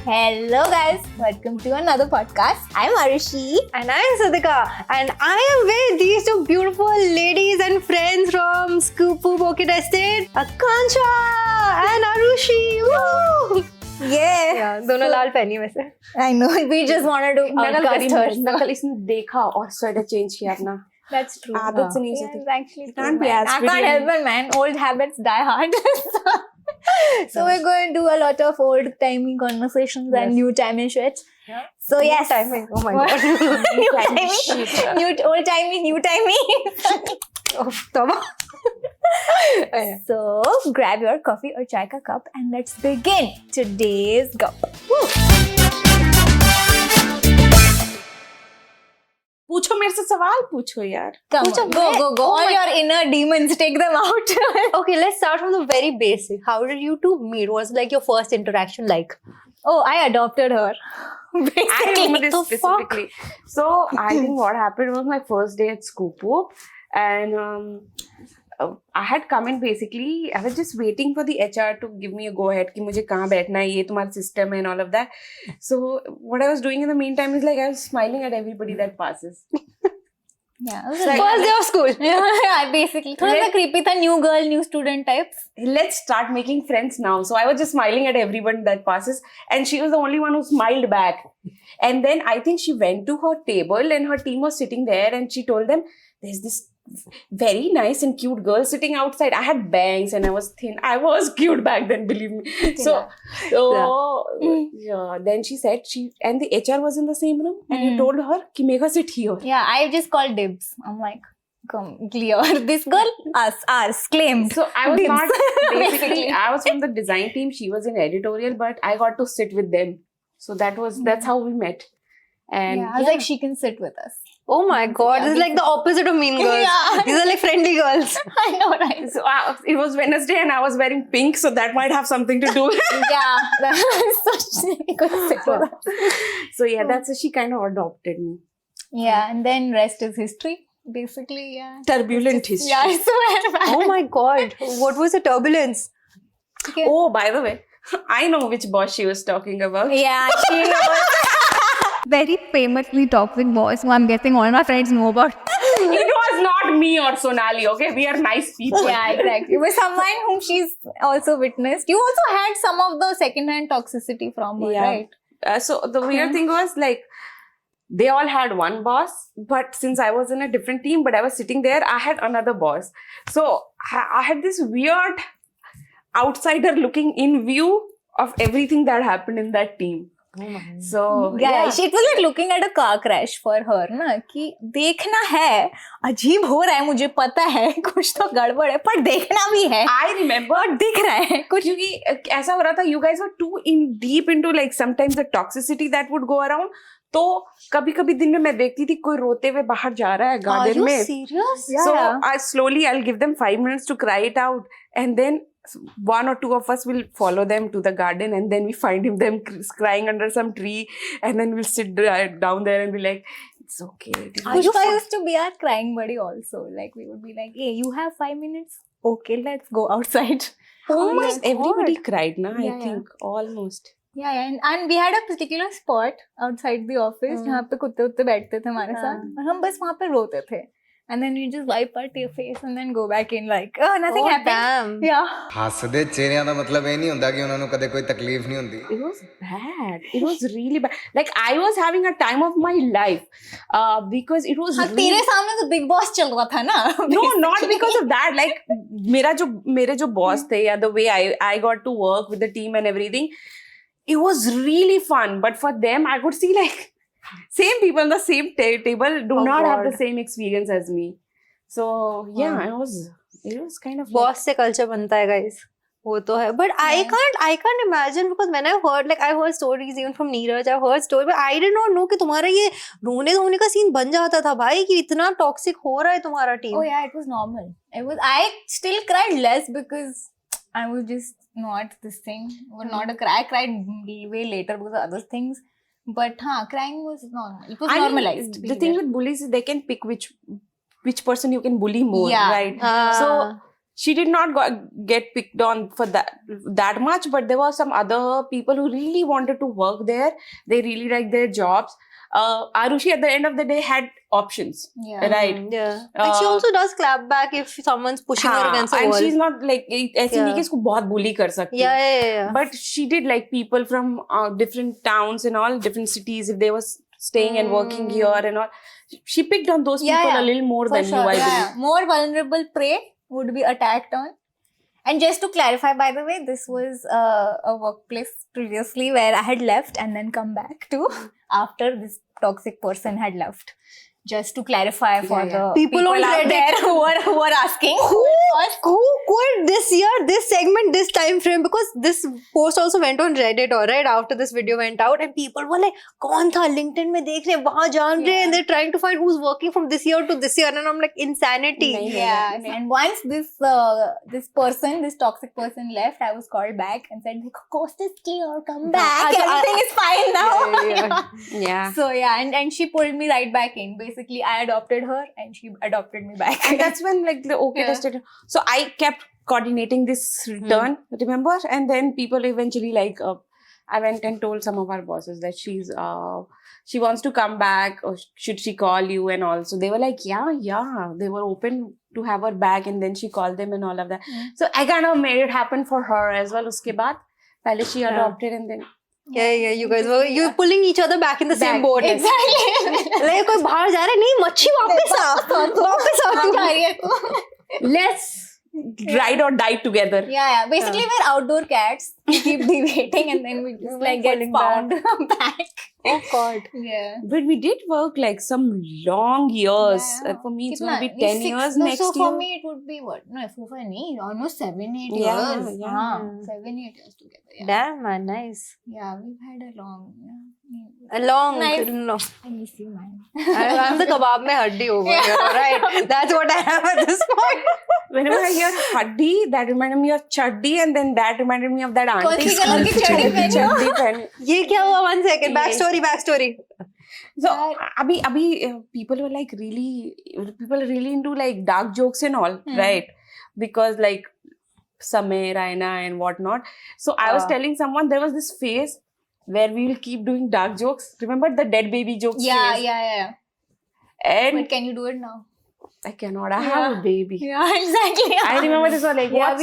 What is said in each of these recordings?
Hello guys, welcome to another podcast. I'm Arushi. And I'm Sadhika, and I am with these two beautiful ladies and friends from Scoop Orchid Estate, Akansha and Arushi. Woo! Yeah, दोनों लाल पहनी वैसे. I know. We just wanted to outcast her. नकल इसने देखा और sweater change किया अपना. That's true. आदत से नहीं Yeah, होती. it's actually true, Can't be man. as I pretty can't help and- it, man. Old habits die hard. So we're going to do a lot of old-timey conversations and Yes. new-timey shit. Yeah. So yes. Timing. Oh my god. New-timey. Shit. Old-timey, new-timey. Oh, तब. So grab your coffee or chai ka cup and let's begin today's go. पूछो मेरे से सवाल पूछो यार. Come Pucha, on, go. oh All my- your inner demons, take them out. Okay, let's start from the very basic. How did you two meet? What was like your first interaction like? Oh, I adopted her. I remember this the specifically. So I think what happened was my first day at Scoop Whoop, and I had come in basically. I was just waiting for the HR to give me a go ahead कि मुझे कहाँ बैठना है, ये तुम्हारा system है and all of that. So what I was doing in the meantime is like I was smiling at everybody that passes. Yeah, First day of school. yeah, basically. थोड़ा सा creepy था, new girl, new student types. Let's start making friends now. So I was just smiling at everyone that passes, and she was the only one who smiled back. And then I think she went to her table, and her team was sitting there, and she told them, "There's this very nice and cute girl sitting outside." I had bangs and I was thin. I was cute back then, believe me. Yeah. Then she said and the HR was in the same room, and you told her कि mega sit here. Yeah, I just called dibs. I'm like, come, clear. This girl, ours, claimed. So I was Dibs. not Basically. basically I was from the design team. She was in editorial, but I got to sit with them. So that's how we met. And Yeah, I was like, she can sit with us. Oh my god, this is like the opposite of mean girls. Yeah. These are like friendly girls. I know, right? so it was Wednesday, and I was wearing pink, so that might have something to do. Yeah, so she could sit with us. So yeah, that's how she kind of adopted me. Yeah, and then rest is history. Basically, yeah. Turbulent history. Yeah, I swear. Oh my god, what was the turbulence? Okay. Oh, by the way, I know which boss she was talking about. Yeah, she knows. Very famously toxic boss who I'm guessing all my friends know about. It was not me or Sonali, okay? We are nice people. Yeah, exactly. It was someone whom she's also witnessed. You also had some of the second-hand toxicity from her, Yeah. right? So the weird thing was like, they all had one boss, but since I was in a different team, but I was sitting there, I had another boss. So I had this weird outsider looking in view of everything that happened in that team. So Yeah, it was like looking at a car crash for her, ना कि देखना है, अजीब हो रहा है, मुझे पता है, कुछ तो गड़बड़ है, पर देखना भी है, I remember दिख रहा है कुछ. क्योंकि ऐसा हो रहा था, you guys were too deep into like sometimes the toxicity that would go around. तो कभी कभी दिन में मैं देखती थी कोई रोते हुए बाहर जा रहा है गार्डन में. serious? So I'll give them 5 minutes to cry it out, and then one or two of us will follow them to the garden, and then we find them crying under some tree, and then we'll sit down there and be like, it's okay. Pushpa used to be our crying buddy also. Like we would be like, hey, you have 5 minutes? Okay, let's go outside. Oh my Yes. everybody cried, na? Yeah, I think almost. Yeah, and we had a particular spot outside the office जहाँ पे कुत्ते उत्ते बैठते थे हमारे साथ और हम बस वहाँ पे रोते थे. And then we just wipe our tear face and then go back in like, oh, nothing happened. Damn. Yeah. ਹੱਸਦੇ ਚਿਹਰਿਆਂ ਦਾ ਮਤਲਬ ਇਹ ਨਹੀਂ ਹੁੰਦਾ ਕਿ ਉਹਨਾਂ ਨੂੰ ਕਦੇ ਕੋਈ ਤਕਲੀਫ ਨਹੀਂ ਹੁੰਦੀ. It was bad. It was really bad. Like I was having a time of my life because it was हाँ, really... तेरे सामने तो बिग बॉस चल रहा था ना. No, not because of that. Like मेरे जो boss थे, yeah, the way I got to work with the team and everything, it was really fun. But for them, I could see like same people on the same table do not have the same experience as me. So yeah, it was kind of Boss से culture बनता है guys. वो तो है. But I can't imagine because when I heard stories even from Neeraj. I heard stories, but I did not know कि तुम्हारा ये रोने धोने का सीन बन जाता था भाई कि इतना toxic हो रहा है तुम्हारा team. Oh yeah, it was normal. I still cried less because I was just not this thing. Or not a cry. I cried way later because of other things. But crying was normal. It was normalized. The thing with bullies is they can pick which person you can bully more, Yeah. right? Ah. So she did not get picked on for that much, but there were some other people who really wanted to work there. They really liked their jobs. Arushi at the end of the day had options, Yeah. right? Yeah. And she also does clap back if someone's pushing her against a and wall. she's not like ऐसी नहीं कि इसको बहुत bully कर सकती है. Yeah. But she did like people from different towns and all, different cities, if they were staying and working here and all. She picked on those Yeah, people yeah. a little more For than sure. you, I Yeah, believe. yeah. More vulnerable prey would be attacked on. And just to clarify, by the way, this was a workplace previously where I had left and then come back to after this toxic person had left. Just to clarify for Yeah, the yeah. People on out Reddit. there who are asking. Who quit this year, this segment, this time frame? Because this post also went on Reddit, all right, after this video went out, and people were like, "कौन था LinkedIn में देख रहे, वहाँ जान रहे, and they're trying to find who's working from this year to this year," and I'm like, insanity. नहीं, Yeah, and once this person, this toxic person left, I was called back and said, "Coast is clear, come back. Everything is fine now." Yeah. Yeah. So yeah, and she pulled me right back in. Basically, I adopted her and she adopted me back. And that's when like the okay Yeah. tested. So I kept coordinating this return, remember? And then people eventually like I went and told some of our bosses that she wants to come back, or should she call you and all. So they were like, yeah. They were open to have her back, and then she called them and all of that. So I kind of made it happen for her as well. Uske baad, pehle she adopted and then Yeah, you guys were you pulling each other back in the same boat. Exactly. Like कोई बाहर जा रहा है, नहीं मच्छी वापस आ तू. let's ride or die together. Yeah. Basically, we're outdoor cats. We keep deviating and then we just like get Falling found back. Oh God. Yeah. But we did work like some long years. Yeah. For me, it's Kitna? going to be 10 years no, next so year. for me it would be what? No, for me almost 7-8 Yeah, years. yeah. 7-8 years together. Yeah. Damn man, nice. Yeah, we've had a long. A long. Nice. No. I miss you, man. I'm the kebab mein haddi over here, alright? That's what I am at this point. Whenever I hear Haddi, that reminded me of Chaddi, and then that reminded me of that auntie. कौन सी colour की चड्डी पहनी हो? Chaddi पहनी. ये क्या हुआ? 1 second. Backstory. So, abhi, people were like people are really into like dark jokes and all, right? Because like Samay, Raina and whatnot. So I was telling someone there was this phase where we will keep doing dark jokes. Remember the dead baby jokes phase? Yeah. And But can you do it now? I cannot. I have a baby. Yeah, exactly. I remember this one like Yeah,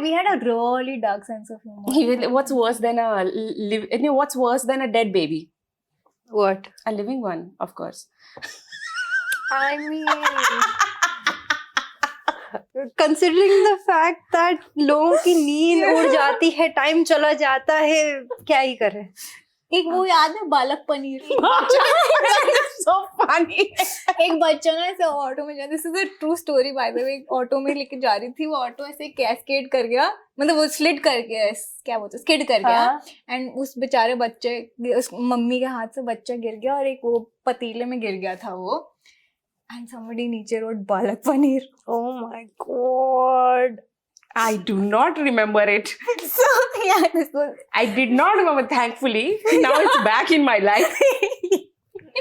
we had a really dark sense of humor. what's worse than what's worse than a dead baby? What? A living one, of course. I mean, considering the fact that लोगों की नींद उड़ जाती है, time चला जाता है, क्या ही करें? एक वो याद है बालक पनीर So funny. एक बच्चा ना ऐसे ऑटो में जा, this is a true story by the way, auto में लेके जा रही थी, वो ऑटो ऐसे कैस्केड कर गया, मतलब वो स्लिड कर गया, क्या बोलते स्किड कर गया, एंड उस बेचारे बच्चे, उस मम्मी के हाथ से बच्चा गिर गया और एक वो पतीले में गिर गया था वो, एंड somebody नीचे रोड बालक paneer. Oh my God. I do not remember it. So yeah, this was I did not remember, thankfully. Now it's back in my life.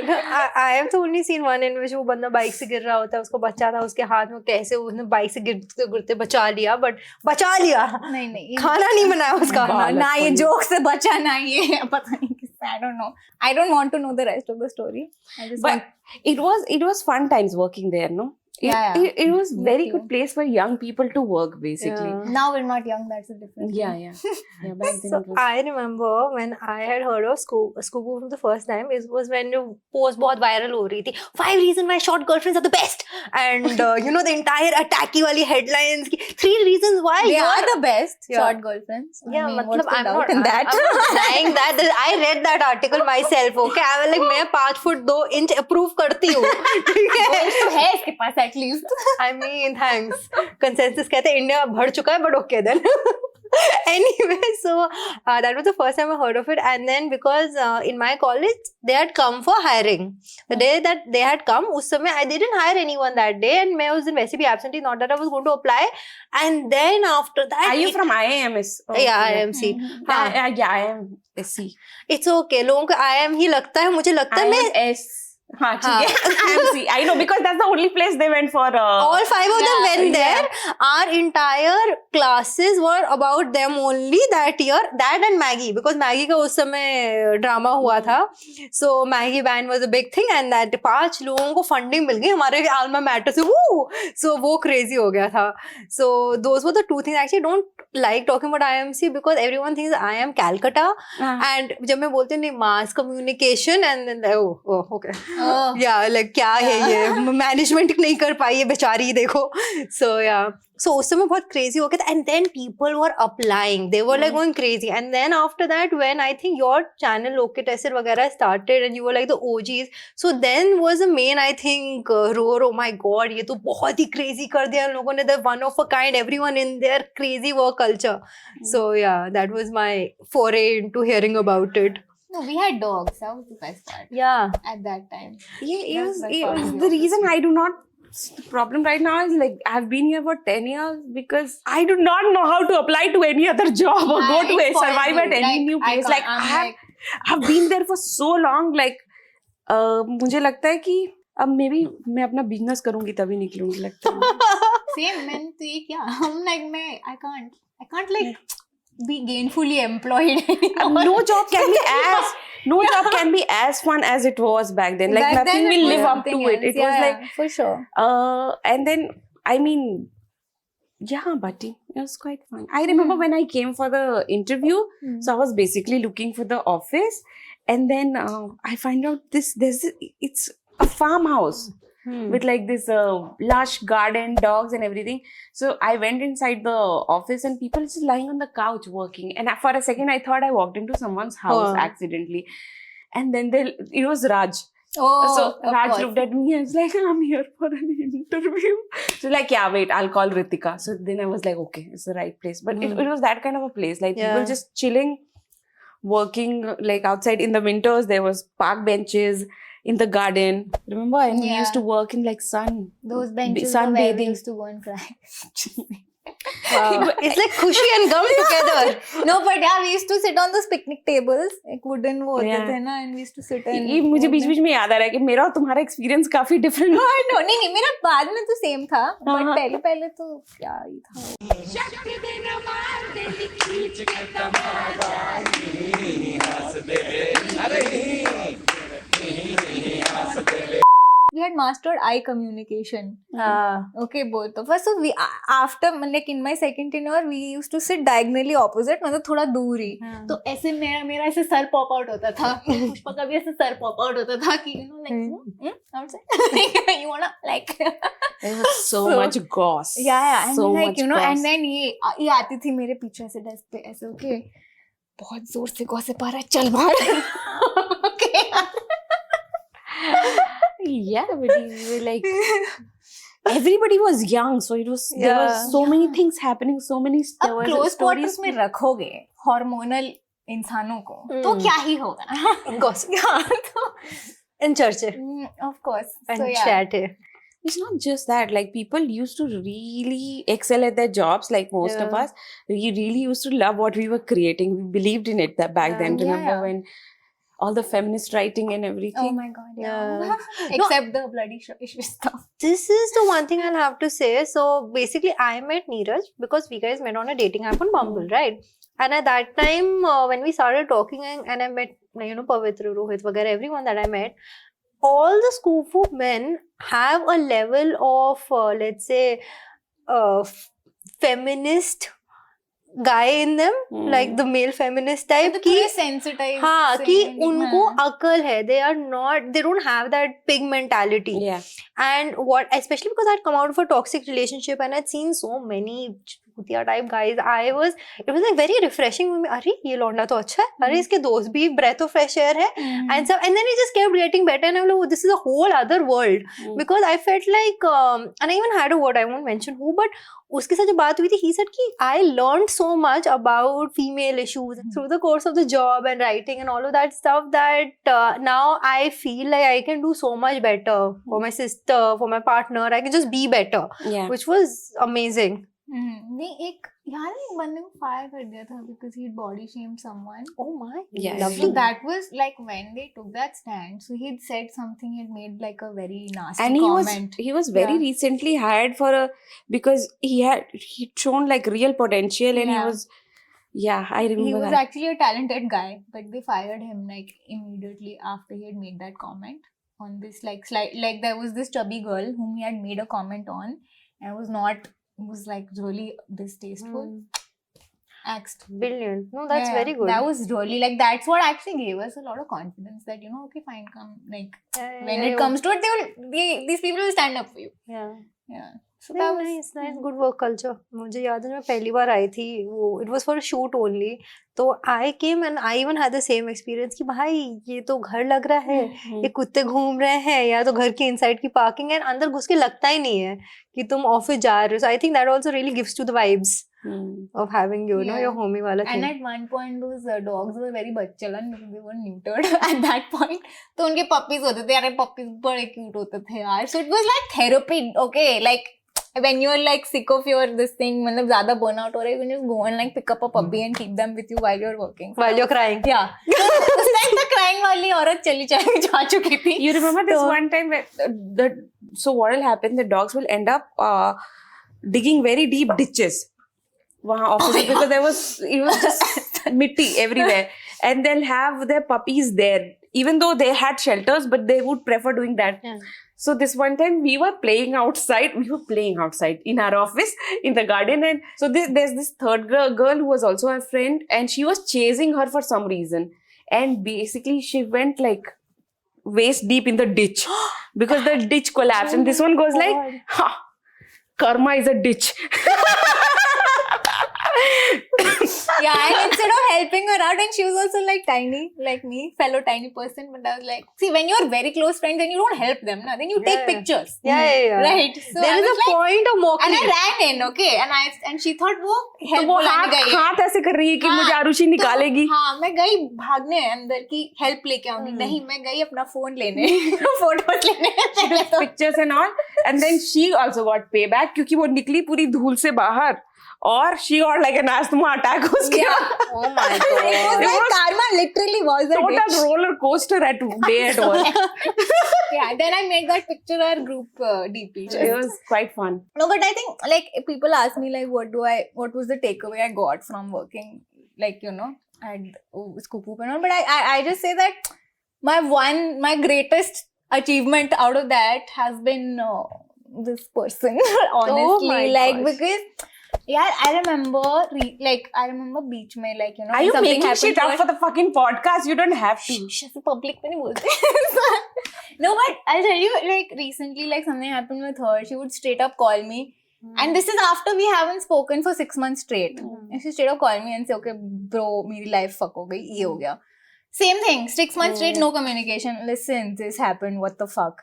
I have तो only seen one in which वो बंदा bike से गिर रहा होता है, उसको बच्चा था उसके हाथ में, कैसे उसने बाइक से गिरते गिरते बचा लिया, नहीं खाना नहीं बनाया उसका. ना ये जोक से बचा, ना ये पता नहीं किससे. I don't want to know the rest of the story. I just But it was fun times working there, no? Yeah. It was very you. good place for young people to work, basically. Yeah. now we're not young, that's a difference. Yeah. Back then So it was. I remember when I had heard of Scooby for the first time, it was when the post बहुत viral हो रही थी. 5 reasons why short girlfriends are the best, and the entire attacky वाली headlines की 3 reasons why They you are the best Yeah. short girlfriends. Yeah, I mean, मतलब what's the I'm doubt not in that? I'm not denying that. I read that article myself. Okay, I was like मैं 5 foot 2 inch approve करती हूँ. ठीक है. Voice तो है इसके पास at least. I mean, thanks. Consensus कहते हैं इंडिया बढ़ चुका है, but okay then. Anyway, so that was the first time I heard of it, and then because in my college they had come for hiring. The day that they had come, उस समय they didn't hire anyone that day, and मैं उस दिन वैसे भी absentee, not that I was going to apply. And then after that, Are you from IIMS? Oh, yeah, IMC. हाँ, Yeah, IIMSC. it's okay. लोगों को IIM ही लगता है, मुझे लगता है मैं IIMS. हाँ ठीक है IMC I know because that's the only place they went for all 5 of them went yeah. there. Our entire classes were about them only that year, that and Maggie, because Maggie का उस समय drama हुआ था, so Maggie band was a big thing and that 5 लोगों को funding मिल गई हमारे alma mater से, woo, so वो crazy हो गया था. So those were the two things. Actually don't like talking about IMC because everyone thinks I am Calcutta and जब मैं बोलती हूँ नहीं mass communication and then oh okay yeah like क्या है ये मैनेजमेंट नहीं कर पाई है बेचारी देखो. So yeah, so उस समय बहुत crazy हो गया था and then people were applying, they were like going crazy and then after that when I think your channel Okay Tester वगैरह started and you were like the OGs, so then was the main I think roar, oh my god ये तो बहुत ही crazy कर दिया इन लोगों ने, the one of a kind, everyone in their crazy work culture. So yeah, that was my foray into hearing about it. No, we had dogs. That was the best part. Yeah. At that time. Yeah, That's by it far was the the reason I do not. The problem right now is like I've been here for 10 years because I do not know how to apply to any other job or go to It's survive horrible. at any Like, new I place. can't- Like I'm I've been there for so long. Like मुझे लगता है कि अब maybe मैं अपना business करूँगी तभी निकलूँगी लगता है. Same, man. तो ये क्या? I'm like, I can't like be gainfully employed anymore. No job can be as fun as it was back then. Like Back nothing then will was live up something to it. else. It was like for sure. and then I mean yeah, buddy, it was quite fun. I remember when I came for the interview, so I was basically looking for the office and then I find out it's a farmhouse with like this lush garden, dogs and everything. So I went inside the office and people just lying on the couch working, and for a second I thought I walked into someone's house accidentally, and then it was Raj. Oh, So of Raj course. looked at me and was like, I'm here for an interview. So like, yeah, wait, I'll call Ritika. So then I was like, okay, it's the right place. But it was that kind of a place. Like people just chilling, working like outside in the winters. There was park benches in the garden. Remember? And we used to work in like sun. Those benches were where we sunbathing. used to go and cry. Wow. It's like khushi and gum together. No, but yeah, we used to sit on those picnic tables. एक wooden वो होते Yeah. थे ना, and we used to sit and. ये मुझे बीच बीच में याद आ रहा है कि मेरा और तुम्हारा एक्सपीरियंस काफी डिफरेंट है. No, नहीं मेरा बाद में तो सेम था, but हाँ. पहले तो क्या ही था. We had mastered eye communication. Okay, both of us. So we after like in my second tenure, we used to sit diagonally opposite, मतलब थोड़ा दूर ही. तो ऐसे मेरा ऐसे सर पॉप आउट होता था. पुष्पा का भी ऐसे सर पॉप आउट होता था कि like outside. You wanna like. There was so much goss. Yeah, and so like much you know, goss. and then ये आती थी मेरे पीछे ऐसे डेस्क पे ऐसे okay. बहुत जोर से गॉसिप आ रहा है, चल बाहर. Okay. Yeah, but we were like everybody was young, so it was there were so many things happening, so many अब क्लोज क्वार्टर्स में रखोगे हार्मोनल इंसानों को तो क्या ही होगा. Gossip. तो And church. of course. And So yeah. chat. It's not just that. Like people used to really excel at their jobs. Like most of us, we really used to love what we were creating. We believed in it back then. Remember when all the feminist writing and everything? Oh my god. Yeah. Except the bloody stuff. This is the one thing I'll have to say. So basically, I met Neeraj because we guys met on a dating app on Bumble, right? And at that time, when we started talking and I met, Pavitra, Rohit, vagara, everyone that I met, all the Scoop men have a level of, let's say, feminist guy in them, like the male feminist type. तो कि थोड़े sensitized हाँ से कि दिखना उनको है. अकल है, they don't have that pig mentality. Yeah. And especially because I'd come out of a toxic relationship and I'd seen so many chutiya type guys, it was like very refreshing. अरे ये लौंडा तो अच्छा है, अरे इसके दोस्त भी breath of fresh air है, and then it just kept getting better and I'm like, oh, this is a whole other world. Because I felt like and I even had a word, I won't mention who, but उसके साथ जो बात हुई थी, he said कि I learned so much about female issues through the course of the job and writing and all of that stuff that now I feel like I can do so much better for my sister, for my partner. I can just be better, Yeah. which was amazing. नहीं एक यार एक बंदे को fire कर दिया था because he body shamed someone. Oh my, Yes. So lovely. that was like when they took that stand. So he had said something. He had made like a very nasty And comment. he was very Yeah. recently hired for because he'd shown like real potential, and he Yeah. was, yeah, I remember He was that. actually a talented guy, but they fired him like immediately after he had made that comment on this like like there was this chubby girl whom he had made a comment on, and was like really distasteful. Axed. Brilliant. No, that's Yeah, very good. That was really like that's what actually gave us a lot of confidence that okay, fine, come like when it comes to it, these people will stand up for you. Yeah. Yeah. So that was nice good work culture. मुझे याद है जब मैं पहली बार आई थी वो it was for a shoot only. तो I came and I even had the same experience कि भाई ये तो घर लग रहा है, ये कुत्ते घूम रहे हैं या तो घर की inside की parking है, अंदर घुस के लगता ही नहीं है कि तुम ऑफिस जा रहे हो. So I think that also really gives to the vibes of having your Yeah. your homey वाला And thing. at one point, those dogs were very bachchalan because they were neutered at that point. तो उनके puppies होते थे, यार puppies बड़े cute होते थे यार. So it was like therapy, okay? Like when you're like sick of your this thing, मतलब ज़्यादा burnout हो रहा है, you can just go and like pick up a puppy and keep them with you while you're working. While you're crying. Yeah. So उस time तक crying वाली औरत चली जा चुकी थी. You remember this So- one time where so what will happen? The dogs will end up digging very deep ditches. Wahan opposite because it was just mitti everywhere, and they'll have their puppies there. Even though they had shelters, but they would prefer doing that. Yeah. So this one time we were playing outside. We were playing outside in our office in the garden, and so there's this third girl who was also a friend, and she was chasing her for some reason, and basically she went like waist deep in the ditch because the ditch collapsed, and this one goes like, ha, karma is a ditch. Yeah, and instead of helping her out, and she was also like tiny, like me, fellow tiny person. But I was like, see, when you're very close friends, then you don't help them, na? Then you take Yeah. pictures, Yeah. right? So There I is was a like, point of mockery. and I ran in, okay, and she thought वो तो help वो बुलाने गई है. हाथ ऐसे कर रही है कि हाँ, मुझे आरुषि निकालेगी. हाँ, मैं गई भागने अंदर की हेल्प लेके आऊंगी. नहीं, मैं गई अपना फोन लेने, फोटोज लेने. पहले तो Pictures and all, and then she also got payback क्योंकि वो निकली पूरी धूल से बाहर, और she got like an asthma attack उसके Yeah. Oh my it was god. like karma literally was a total ditch. roller coaster at day at work. Yeah, then I made that picture our group DP. It was quite fun. No, but I think like if people ask me like what was the takeaway I got from working like at Scoop Whoop and all, but I just say that my greatest achievement out of that has been this person honestly, my like gosh. because I remember beach में like Are you something making happened shit to up us. for the fucking podcast? You don't have to. Public में नहीं बोलते. No, but I'll tell you, like recently, like something happened with her. She would straight up call me, and this is after we haven't spoken for 6 months straight. And she straight up call me and say, "Okay, bro, मेरी life fuck हो गई, ये हो गया." Same thing, 6 months straight, no communication. Listen, this happened. What the fuck?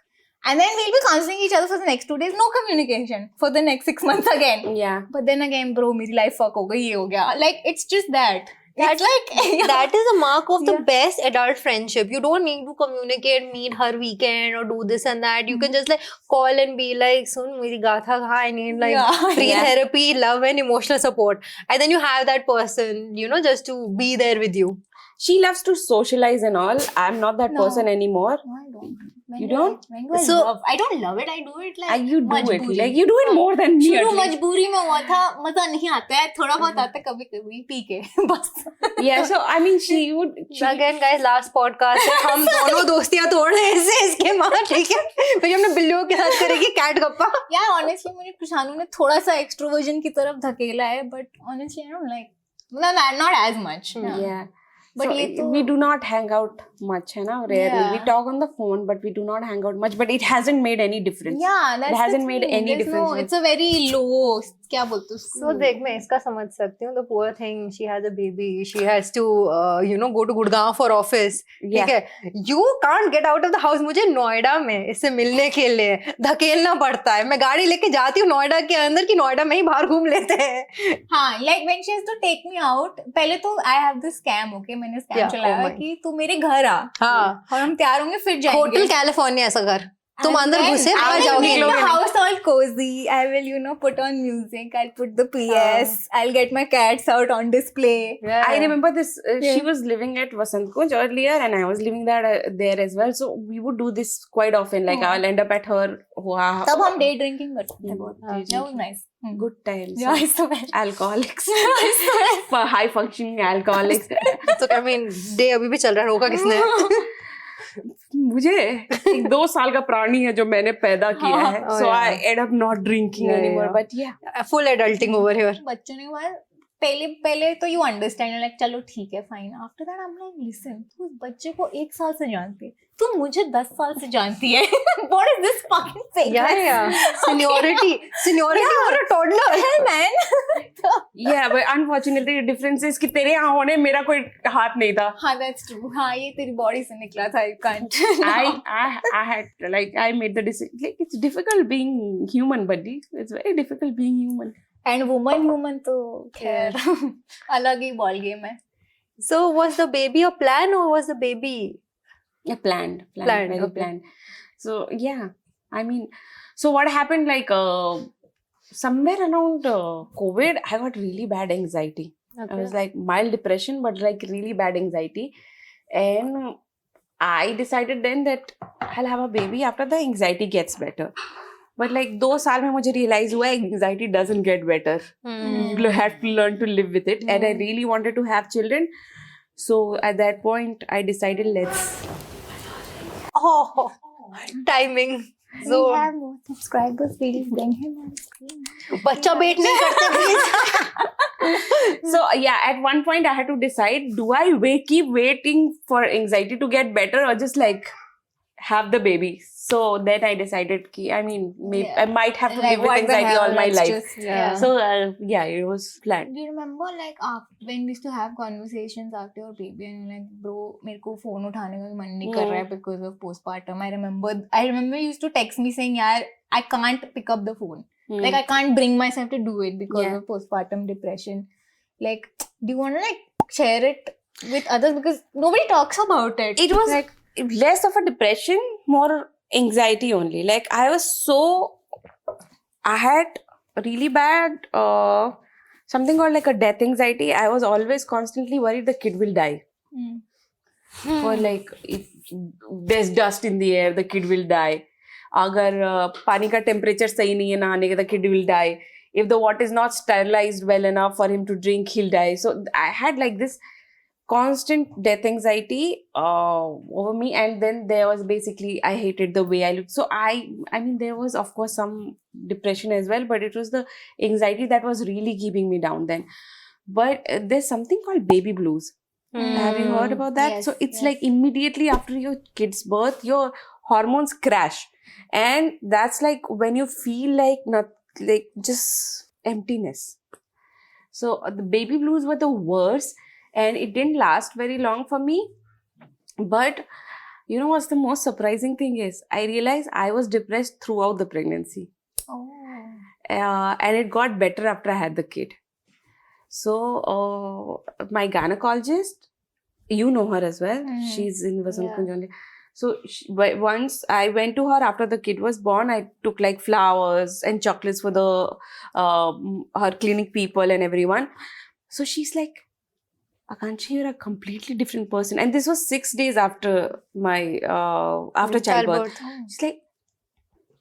And then we'll be counseling each other for the next 2 days, no communication for the next 6 months again. Yeah. But then again, bro, मेरी life fuck हो गई, ये हो गया. Like it's just that. It's like That is a mark of the Yeah. best adult friendship. You don't need to communicate, meet her weekend or do this and that. You can just like call and be like, "Sun, meri gatha kha, I need like Yeah. free Yeah. therapy, love and emotional support." And then you have that person, just to be there with you. She loves to socialize and all. I'm not that No. person anymore. No, I don't. You don't? When do I So- love? I don't love it. I do it like You do it. मजबूरी. Like you do it more than me. शुरू at least. मजबूरी में हुआ था, मजा नहीं आता है, थोड़ा बहुत आता है कभी कभी पी के बस. Yeah. So I mean, she would. Again, guys, last podcast है, हम दोनों दोस्तियां तोड़ रहे हैं इसके माँ, ठीक है? फिर हमने बिल्लियों के साथ करेगी कैट गप्पा. Yeah, honestly मुझे प्रशांत ने थोड़ा सा एक्सट्रोवर्जन की तरफ धकेला है, but honestly I don't like. No, not as much. Yeah. But So ये तो we do not hang out much, है ना? Rarely. Yeah. We talk on the phone, but we do not hang out much. But it hasn't made any difference. Yeah, that's It hasn't the made thing. any There's difference. No, it's a very low. क्या बोलते उसको? So देख, मैं इसका समझ सकती हूँ. The poor thing, she has a baby. She has to, go to Gurgaon for office. Yeah. ठीक है? You can't get out of the house. मुझे नोएडा में इससे मिलने के लिए धकेलना पड़ता है. मैं गाड़ी लेके जाती हूँ नोएडा के अंदर कि नोएडा में ही बाहर घूम लेते हैं. हाँ, like when she has to take me out, पहले तो I have this scam, okay? मैंने scam Yeah, चलाया oh my. कि तू मेरे घर आ, हाँ. और हम तैयार होंगे फिर जाएंगे. होटल कैलिफोर्निया ऐसा घर. तुम अंदर घुसे बाहर जाओगे make इन the लोगों ने। house all cozy. I will, put on music. I'll put the PS. I'll get my cats out on display. I remember this. She Yeah. was living at Vasant Kunj earlier, and I was living there as well. So we would do this quite often. Like I'll end up at her. Wow. तब हम day drinking करते थे बहुत. day That was nice. Good times. Yeah, I swear. Alcoholics. For high functioning alcoholics. तो क्या मैं day अभी भी चल रहा है, रोका किसने? मुझे एक 2 साल का प्राणी है जो मैंने पैदा किया है. Oh, So yeah. I end up not drinking Yeah, anymore. yeah. But yeah. Full adulting over here. बच्चों ने कहा पहले तो यू अंडरस्टैंड लाइक चलो ठीक है fine after that I am like listen तू उस बच्चे को 1 साल से जानती है तू मुझे 10 साल से जानती है what is this fucking thing seniority for a toddler man Yeah, but unfortunately the difference is कि तेरे यहाँ होने मेरा कोई हाथ नहीं था. हाँ दैट्स ट्रू हाँ ये तेरी बॉडी से निकला था you can't I had like I made the decision. Like it's difficult being human, buddy. It's very difficult being human. And woman human तो खैर अलग ही बॉल गेम है So was the baby a plan or was the baby? Yeah, planned, Planned, very okay. planned. So yeah, I mean, so what happened? Like somewhere around COVID, I got really bad anxiety. I was like mild depression, but like really bad anxiety, and I decided then that I'll have a baby after the anxiety gets better. But like 2 साल में मुझे realize हुआ anxiety doesn't get better. You have to learn to live with it, and I really wanted to have children. So at that point, I decided let's. Oh, timing. So we have more subscribers please bring him on screen बच्चा wait नहीं करते please. So yeah, at one point I had to decide: do I keep waiting for anxiety to get better, or just like have the baby? So then I decided, I mean, maybe Yeah. I might have to Like, live with what the anxiety hell, all my let's life. just- Yeah. So yeah, it was planned. Do you remember like when we used to have conversations after your baby and you're like bro मेरे को phone उठाने का भी मन नहीं कर रहा है because of postpartum. I remember you used to text me saying यार I can't pick up the phone. Like I can't bring myself to do it because Yeah. of postpartum depression. Like do you want to like share it with others because nobody talks about it. It was like less of a depression, more anxiety only. Like I had really bad something called like a death anxiety. I was always constantly worried the kid will die. Or like if there's dust in the air, the kid will die. अगर पानी का temperature सही नहीं है नहाने का, the kid will die. If the water is not sterilized well enough for him to drink, he'll die. So I had like this constant death anxiety over me, and then there was basically I hated the way I looked. So I mean there was of course some depression as well, but it was the anxiety that was really keeping me down then. But there's something called baby blues. Have you heard about that? Yes, So it's yes. like immediately after your kid's birth, your hormones crash, and that's like when you feel like like just emptiness. So the baby blues were the worst, and it didn't last very long for me. But you know what's the most surprising thing is? I realized I was depressed throughout the pregnancy, and it got better after I had the kid. So my gynecologist, you know her as well. She's in Vasant Kunj only. So once I went to her after the kid was born, I took like flowers and chocolates for the her clinic people and everyone. So she's like, Akanksha, you're a completely different person. And this was 6 days after my after childbirth. She's like,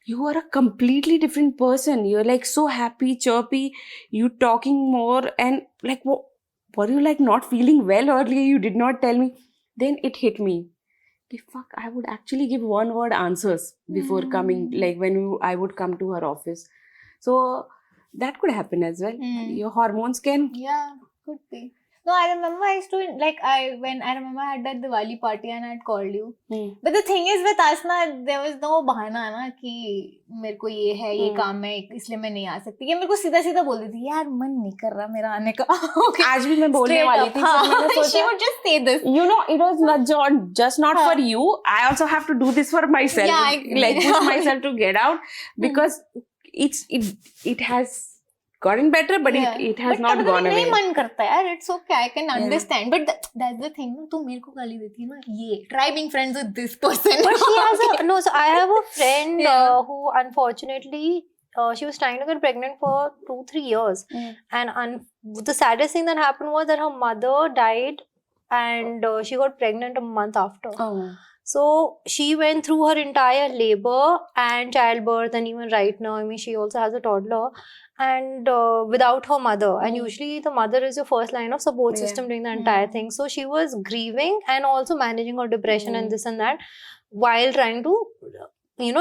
you are a completely different person. You're like so happy, chirpy. You talking more, and like, were you like not feeling well earlier? You did not tell me. Then it hit me. Fuck, I would actually give one-word answers before coming. Like when I would come to her office. So that could happen as well. Your hormones can. Yeah, could be. No, I remember I used to like I remember I had that Diwali party and I had called you. But the thing is with us ना there was no बहाना ना कि मेरे को ये है ये काम है इसलिए मैं नहीं आ सकती. ये मेरे को सीधा सीधा बोल देती यार मन नहीं कर रहा मेरा आने का. Okay. आज भी मैं बोलने वाली थी. She would just say this. You know, it was not for you. I also have to do this for myself. Yeah, like push myself to get out because it has gotten better, but Yeah. it has But not कभी gone कभी नहीं away. मन करता यार, it's okay, I can Yeah. understand, but that's the thing, तू मेरे को गाली देती है ना, ये try being friends with this person. But she has a no. So I have a friend Yeah. who unfortunately she was trying to get pregnant for 2-3 years, and the saddest thing that happened was that her mother died, and she got pregnant a month after. Oh. So she went through her entire labor and childbirth, and even right now, I mean, she also has a toddler, and without her mother. And usually, the mother is your first line of support Yeah. system during the entire thing. So she was grieving and also managing her depression and this and that, while trying to,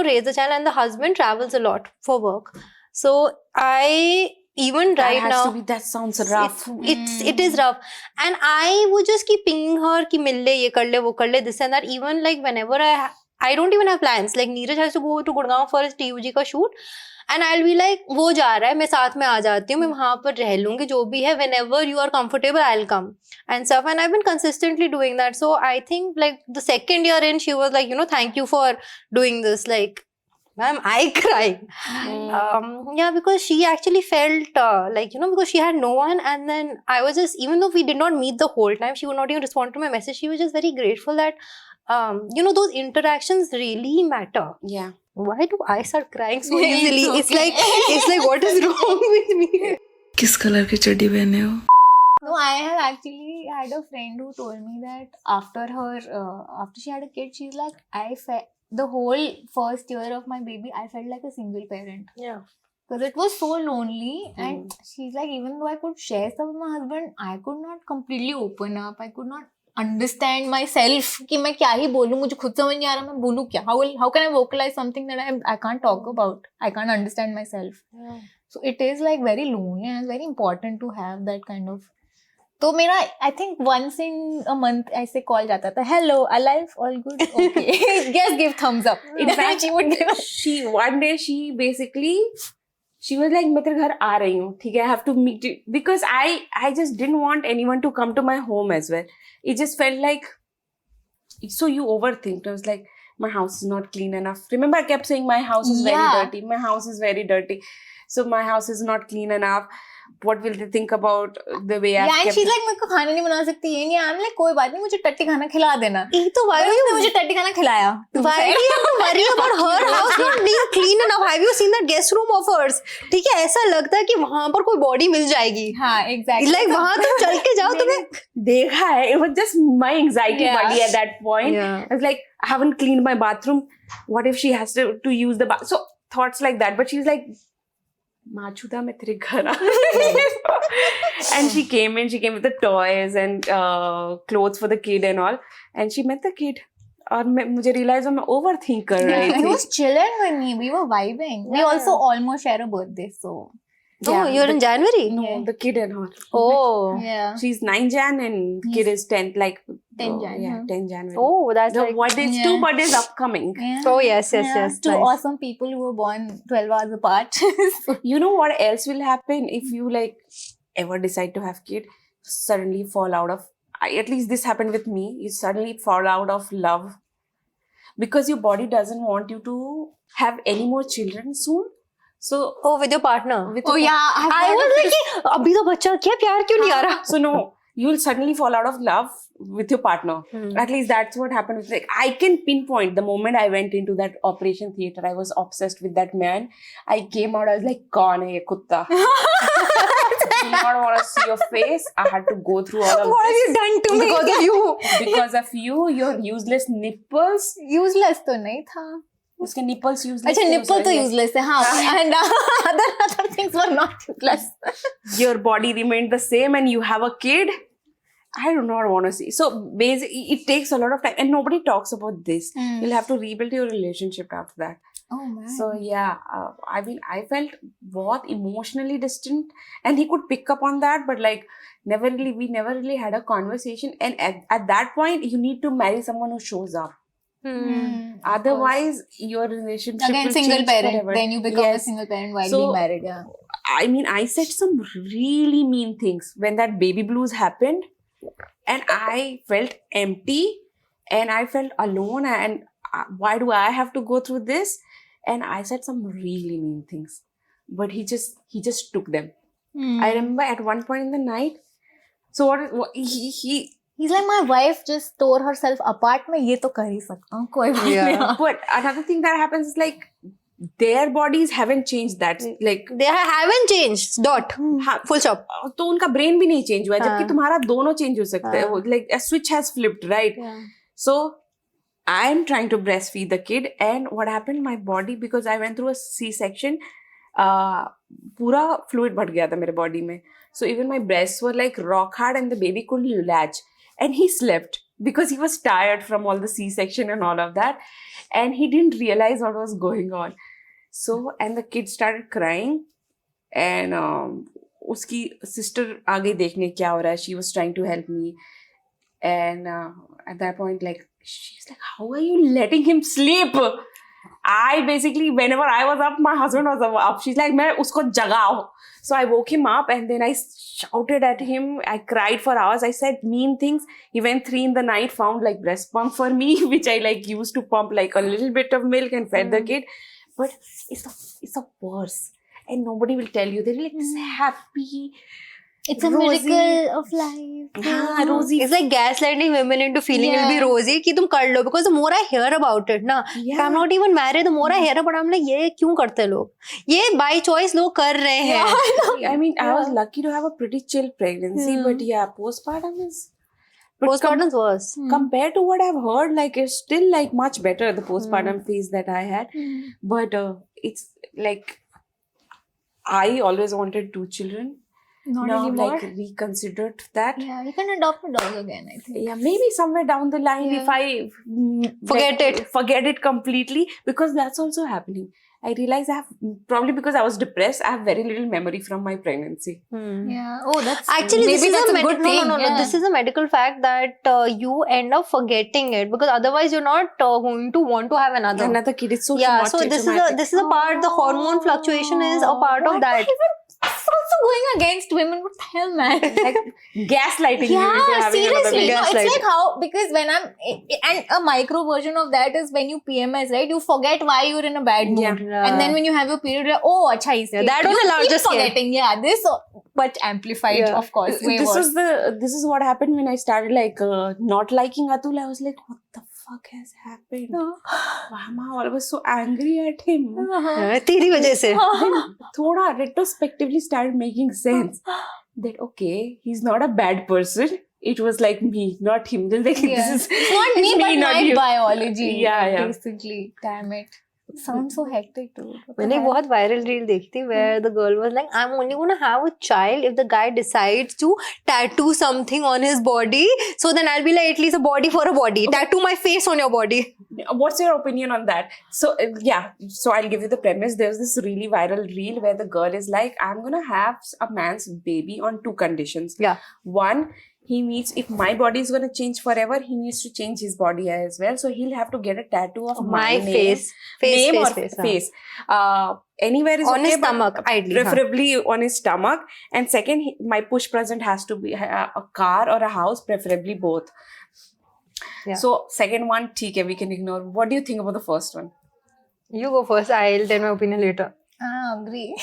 raise the child. And the husband travels a lot for work. So I even That right has now. to be, that sounds rough. It is rough, and I would just keep pinging her कि मिल ले, ये कर ले, वो कर ले, this and that. Even like whenever I don't even have plans. Like Neeraj has to go to Gurgaon for his TUG का shoot, and I'll be like वो जा रहा है, मैं साथ में आ जाती हूँ, मैं वहाँ पर रह लूँगी, जो भी है. Whenever you are comfortable, I'll come and stuff. And I've been consistently doing that. So I think like the second year in, she was like, thank you for doing this. Like, ma'am, I cried. Yeah, because she actually felt because she had no one, and then I was just, even though we did not meet the whole time, she would not even respond to my message. She was just very grateful that those interactions really matter. Yeah. Why do I start crying so easily? It's like what is wrong with me? किस colour की चड्डी पहने हो? No, I have actually had a friend who told me that after she had a kid, she's like, I felt the whole first year of my baby, I felt like a single parent. Yeah. Because it was so lonely, and she's like, even though I could share stuff with my husband, I could not completely open up. I could not understand myself कि मैं क्या ही बोलूँ, मुझे खुद समझ नहीं आ रहा मैं बोलूँ क्या. How can I vocalize something that I can't talk about? I can't understand myself. Yeah. So it is like very lonely, and it's very important to have that kind of. तो मेरा I think once in a month ऐसे call जाता था, hello, alive, all good, okay. Guess give thumbs up. In fact, she would give. One day she basically, she was like, मैं तेरे घर आ रही हूँ, ठीक है, I have to meet you, because I just didn't want anyone to come to my home as well. It just felt like, so you overthink. I was like, my house is not clean enough. Remember, I kept saying my house is very dirty. My house is very dirty. So my house is not clean enough. What will they think about the way I've And kept she's like, मेरे को खाना नहीं बना सकती, ये नहीं. I'm like, कोई बात नहीं, मुझे टट्टी खाना खिला देना. ये तो why उसने मुझे टट्टी खाना खिलाया. Why do you have to worry about her house not being clean enough? Have you seen that guest room of hers? ठीक है, ऐसा लगता है कि वहाँ पर कोई बॉडी मिल जाएगी. हाँ, exactly. Like वहाँ तुम चल के जाओ, तुम्हें देखा है. It was just my anxiety buddy at that point. Yeah. I was like, I haven't cleaned my bathroom. What if she has to use the bath? So thoughts like that. But she's like, Machuda, मैं तेरे घर आ. And she came with the toys and clothes for the kid and all. And she met the kid. और मुझे realize मैं overthink कर रही He थी. was chilling with me. We were vibing. We also almost share a birthday, so. Oh, you're in January? No, Yeah. the kid and all. Oh. Yeah. She's 9 Jan and kid is 10, like 10 Jan, Yeah, huh? 10 January. Oh, that's The like. birthdays, Yeah. 2 birthdays upcoming. Yeah. Oh, yes. Yeah. Two Nice. awesome people who were born 12 hours apart. You know what else will happen if you like ever decide to have kid? Suddenly fall out of. At least this happened with me. You suddenly fall out of love because your body doesn't want you to have any more children soon. So Oh, with your partner. with Oh your- yeah, I was like, अभी तो बच्चा क्या प्यार क्यों नहीं आ रहा? So no, you'll suddenly fall out of love with your partner. At least that's what happened with, like, I can pinpoint the moment I went into that operation theater. I was obsessed with that man. I came out, I was like, "Kaun hai ye kutta?" I did not want to see your face. I had to go through all of What have this you done to me? Because of you. because of you. Your useless nipples. useless तो नहीं था. उसके nipples useless. अच्छा थे, nipple तो उसके- useless है हाँ. And other things were not useless. Your body remained the same and you have a kid. I do not want to see. So basically, it takes a lot of time and nobody talks about this. You'll have to rebuild your relationship after that. Oh man. So yeah, I mean, I felt both emotionally distant, and he could pick up on that, but like we never really had a conversation. And at that point, you need to marry someone who shows up. Otherwise, your relationship Again, will single change parent. forever. Then you become a Yes. single parent while So- being married. Yeah. I mean, I said some really mean things when that baby blues happened, and I felt empty, and I felt alone, and why do I have to go through this? And I said some really mean things, but he just took them. I remember at one point in the night. So what he He's like, my wife just tore herself apart. मैं ये तो कर ही सकता हूँ, कोई बात Yeah. नहीं. but another thing that happens is like their bodies haven't changed that like They haven't changed. Dot. हाँ, Full stop. तो उनका ब्रेन भी नहीं चेंज हुआ है हाँ. जबकि तुम्हारा दोनों चेंज हो सकता है हाँ. like a switch has flipped, right? Yeah. So I'm trying to breastfeed the kid, and what happened, my body, because I went through a C-section, पूरा fluid बढ़ गया था मेरे body में. So even my breasts were like rock hard, and the baby couldn't latch. And he slept because he was tired from all the C-section and all of that, and he didn't realize what was going on. So and the kid started crying, and उसकी sister आ गई देखने क्या हो रहा है. She was trying to help me, and at that point, like, she's like, how are you letting him sleep? I basically, whenever I was up, my husband was up. She's like, मैं उसको जगाओ. So I woke him up, and then I shouted at him. I cried for hours. I said mean things. He went 3 in the night, found like breast pump for me, which I like used to pump like a little bit of milk and fed the kid. But it's the worst, and nobody will tell you. They're like this happy. It's a Rosy. miracle of life. हाँ, rosy. It's like gaslighting women into feeling it'll be Yeah. rosy कि तुम कर लो, because the more I hear about it ना, Yeah. I'm not even married, the more I hear about it, I'm like, ये क्यों करते लोग? ये by choice लोग कर रहे हैं. I mean, I was lucky to have a pretty chill pregnancy, but yeah, postpartum is. But Postpartum's worse. compared to what I've heard, like it's still like much better the postpartum phase that I had. But it's like I always wanted 2 children. Not now anymore. like reconsidered that. Yeah, you can adopt a dog again, I think. Yeah, maybe somewhere down the line if I forget it completely, because that's also happening. I realize I have, probably because I was depressed, I have very little memory from my pregnancy. Yeah. Oh, that's Actually, maybe this is that's a good thing. no. Yeah. This is a medical fact that you end up forgetting it, because otherwise you're not going to want to have another. Another kid, it's so Yeah, so traumatic. this is a part. The hormone fluctuation is a part of that. It's also going against women. What the hell, man? like gaslighting you into Yeah, having another seriously. baby. No, it's Gaslighting. like how, because when and a micro version of that is when you PMS, right? You forget why you're in a bad mood. Yeah. And then when you have your period, you're like, oh, acha, Yeah, that was you the largest keep scare. forgetting. Yeah, this, but amplified, Yeah. of course. Way This worse. this is what happened when I started like not liking Atul. I was like, what the fuck has happened? Mama, I was so angry at him. तेरी वजह से. Then thoda retrospectively started making sense that okay, he's not a bad person. It was like me, not him. Then like, Yeah. this is It's not me, it's but not my you. biology. Yeah, yeah. Basically. Damn it. It sounds so hectic too. मैंने एक बहुत viral reel देखी थी where the girl was like, I'm only gonna have a child if the guy decides to tattoo something on his body, so then I'll be like, at least a body for a body. Tattoo my face on your body. What's your opinion on that? So so I'll give you the premise. There's this really viral reel where the girl is like, I'm gonna have a man's baby on 2 conditions. Yeah. One, he needs, if my body is gonna change forever, he needs to change his body as well. So he'll have to get a tattoo of My name, face. name or face. face. Anywhere is On okay, his but stomach, ideally. preferably on his stomach. And second, my push present has to be a car or a house, preferably both. Yeah. So second one, okay, we can ignore. What do you think about the first one? You go first. I'll tell my opinion later. I agree.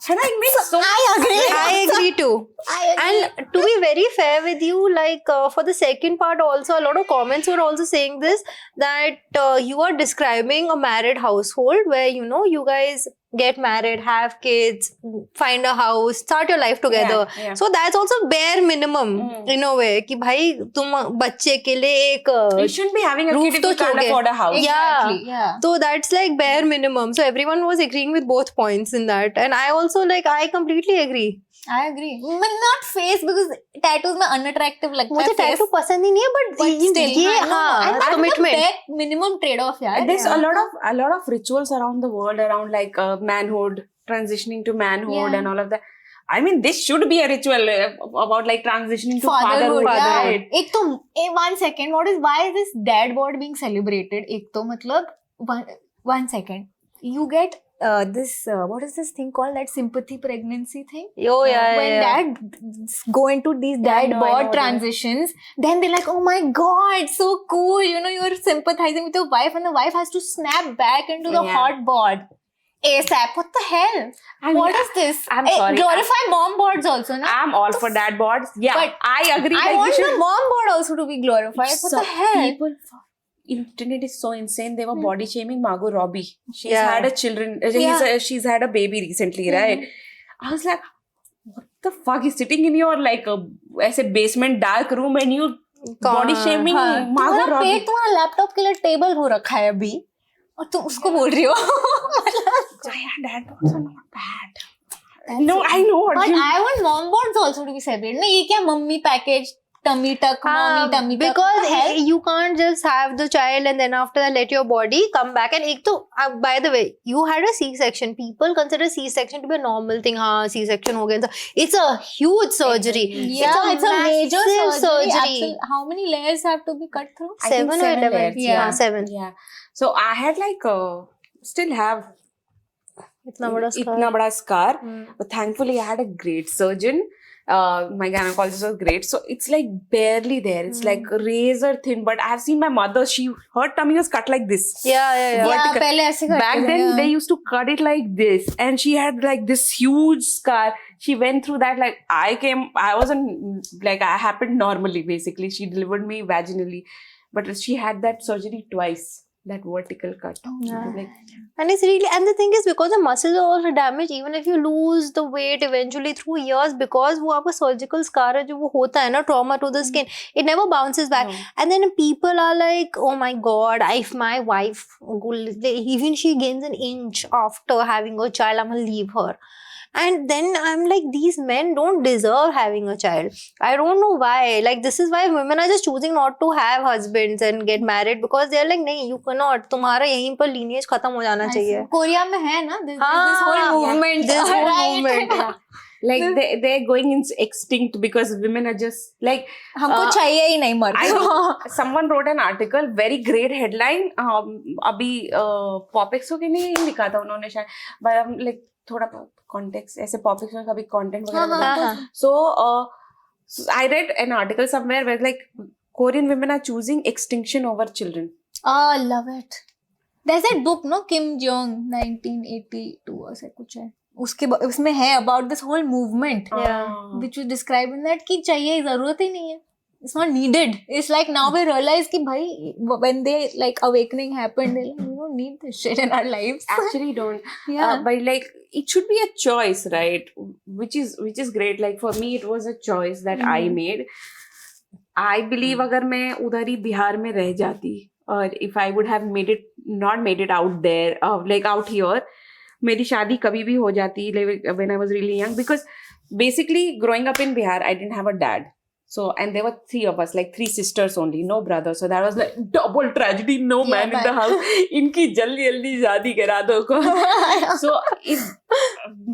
And I make so I agree too. I agree. And to be very fair with you, like for the second part also, a lot of comments were also saying this, that you are describing a married household where, you know, you guys get married, have kids, find a house, start your life together. Yeah, yeah. So that's also bare minimum in a way कि भाई तुम बच्चे के लिए एक You shouldn't be having a Roof kid if to you can't choke. afford a house. Exactly. Yeah. so that's like bare minimum. So everyone was agreeing with both points in that, and I also I completely agree. I agree. But not face, because tattoos में unattractive लगता है. मुझे face. Tattoo पसंद ही नहीं है, But but still, ये हाँ, I think commitment. the bare minimum trade-off, यार. There's a lot of rituals around the world around like manhood, transitioning to manhood, Yeah. and all of that. I mean, this should be a ritual about like transitioning to fatherhood. yeah. Right? एक तो 1 second, why is this dad bod being celebrated? एक तो मतलब one second, you get this what is this thing called, that sympathy pregnancy thing? Oh yeah, When dads go into these dad I bod know. transitions, then they're like, oh my god, so cool, you know, you're sympathizing with your wife, and the wife has to snap back into the Yeah. hot bod. ASAP. What the hell? What is this? I'm sorry. Glorify mom boards also, na? I'm all for dad boards. Yeah, But I agree. I like, want we should- the mom board also to be glorified. What So the hell? People, internet is so insane. They were body shaming Margot Robbie. She's Yeah. had a children. She's had a baby recently, right? I was like, what the fuck is sitting in your like ऐसे basement dark room and you body shaming हाँ, Margot तुम्हारा Robbie? पेट तुम्हारा laptop के लिए table हो रखा है अभी और तुम उसको बोल रही हो. Yeah, dad boards are not bad. No, I know what But you. I want mom boards also to be separate. ना ये क्या mummy package tummy tuck mummy tummy tuck because you can't just have the child and then after that let your body come back. And एक तो by the way, you had a C-section. People consider C-section to be a normal thing. हाँ, C-section हो गया. It's a huge surgery. Yeah, it's a major massive surgery. How many layers have to be cut through? I think 7 or 11. layers, Yeah. 7. Yeah. So I had like still have इतना बड़ा scar. इतना बड़ा scar. Hmm. But thankfully, I had a great surgeon. My gynecologist was great. So it's like barely there. It's like razor thin. But I've seen my mother. Her tummy was cut like this. Yeah. Yeah, पहले ऐसे करते Back थे, then, yeah. they used to cut it like this, and she had like this huge scar. She went through that. Like I wasn't like I happened normally. Basically, she delivered me vaginally, but she had that surgery twice. That vertical cut. It was like, And it's really, and the thing is because the muscles are also damaged, even if you lose the weight eventually through years, because वो आपका surgical scar है जो वो होता है ना, trauma to the skin, it never bounces back. No. And then people are like, oh my god, if my wife, even she gains an inch after having a child, I'm gonna leave her. And then I'm like, these men don't deserve having a child. I don't know why. Like, this is why women are just choosing not to have husbands and get married, because they're like, नहीं, you cannot. तुम्हारा यहीं पर lineage खत्म हो जाना चाहिए. Korea में है ना this हाँ, whole movement. this whole Right. movement. like they're going extinct because women are just like. हमको चाहिए ही नहीं मर्द. I know. Someone wrote an article, very great headline. अभी Popexo के नहीं लिखा था उन्होंने शायद, but I'm like थोड़ा context ऐसे Popexo में कभी content वगैरह बनाते. So I read an article somewhere where like Korean women are choosing extinction over children. Oh, love it. There's that book, no, Kim Jong 1982 ऐसे कुछ है. उसमें है about this whole movement, which was described in that कि चाहिए ज़रूरत ही नहीं है. It's not needed. It's like now we realize कि भाई when they like awakening happened, they're like, we don't need this shit in our lives. Actually don't. Yeah. But like it should be a choice, right? Which is great. Like for me, it was a choice that I made. I believe अगर मैं उधर ही बिहार में रह जाती, or if I would have not made it out there, like out here, मेरी शादी कभी भी हो जाती, like when I was really young, because basically growing up in Bihar, I didn't have a dad. So, and there were 3 of us, like 3 sisters only, no brothers. So that was like double tragedy, no man in the house. इनकी जल्दी शादी करा दो को. So, if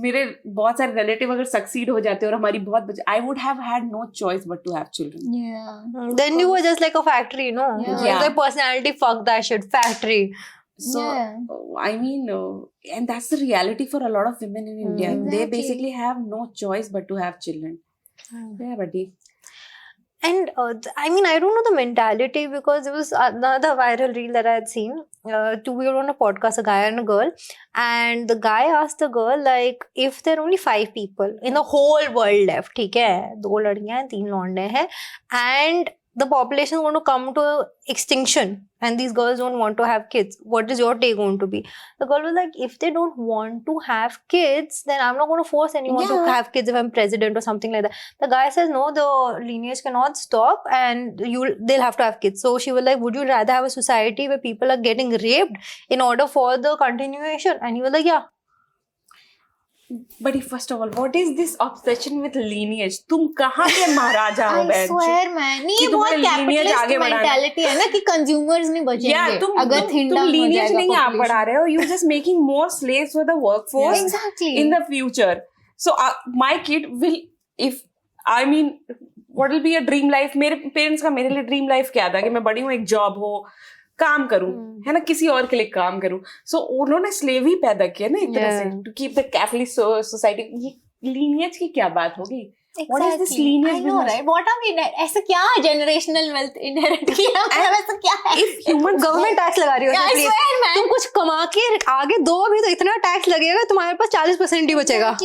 मेरे बहुत सारे relative अगर succeed हो जाते और हमारी बहुत बच्चे, I would have had no choice but to have children. Yeah. Then you were just like a factory, you know? Yeah. The personality, fuck that shit, factory. So, Yeah. I mean, and that's the reality for a lot of women in India. They Exactly. basically have no choice but to have children. Yeah, buddy. And I mean, I don't know the mentality, because there was another viral reel that I had seen. We were on a podcast, a guy and a girl, and the guy asked the girl, like, if there are only 5 people in the whole world left, ठीक है, 2 लड़कियां हैं, 3 लौंडे हैं, and the population is going to come to extinction, and these girls don't want to have kids. What is your take going to be? The girl was like, if they don't want to have kids, then I'm not going to force anyone to have kids if I'm president or something like that. The guy says, no, the lineage cannot stop, and they'll have to have kids. So she was like, would you rather have a society where people are getting raped in order for the continuation? And he was like, yeah. But first of all, what is this obsession with lineage? तुम कहाँ के महाराजा हो I बहन? swear man, नहीं कि ये बहुत तुम्हारे lineage capitalist आगे बढ़ाना है। mentality है ना कि consumers नहीं बचेंगे Yeah, अगर thin तुम down हो lineage जाएगा नहीं आप population. बढ़ा रहे हो. You're just making more slaves for the workforce Exactly. in the future. So my kid will, if I mean, what will be a dream life? मेरे parents का मेरे लिए dream life क्या था कि मैं बड़ी हूँ, एक job हो, काम करूं, है ना, किसी और के लिए काम करूं. सो उन्होंने स्लेव ही पैदा किया ना एक तरह से, to keep the capitalist society. ये लीनियज की क्या बात होगी? What is this Exactly. lineage I know, business? right? What are we? ऐसा क्या generational wealth inherit किया? मतलब ऐसा क्या है? If humans गवर्नमेंट टैक्स लगा रही हो Yeah, I please. swear, man. तुम कुछ कमा के आगे दो भी तो इतना टैक्स लगेगा तुम्हारे पास 40% ही बचेगा.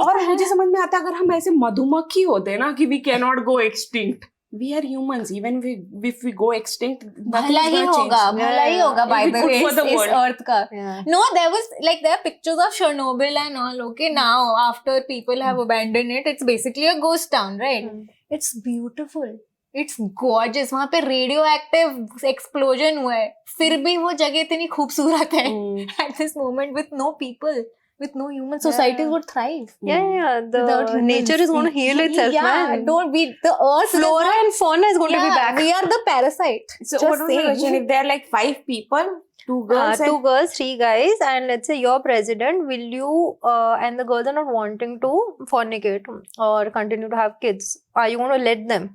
और मुझे समझ में आता है अगर हम ऐसे मधुमक्खी होते ना कि we cannot go extinct. We are humans. Even if we go extinct, nothing भला is ही gonna होगा, change. भला ही होगा. By It'll be the good way, for the इस world. earth का. Yeah. No, there was like there are pictures of Chernobyl and all. Okay, now after people have abandoned it, it's basically a ghost town, right? It's beautiful. It's gorgeous. वहाँ पे radioactive explosion हुआ है. फिर भी वो जगह इतनी खूबसूरत है. At this moment, with no people, with no human, societies would thrive. Yeah, Without the humans. nature is going to heal itself, Yeah, man. don't be the earth. Flora and fauna is going to be Yeah, back. we are the parasite. So Just what was the saying. question? If there are like 5 people, 2 girls, 2 girls, 3 guys, and let's say you're president, will you and the girls are not wanting to fornicate or continue to have kids, are you going to let them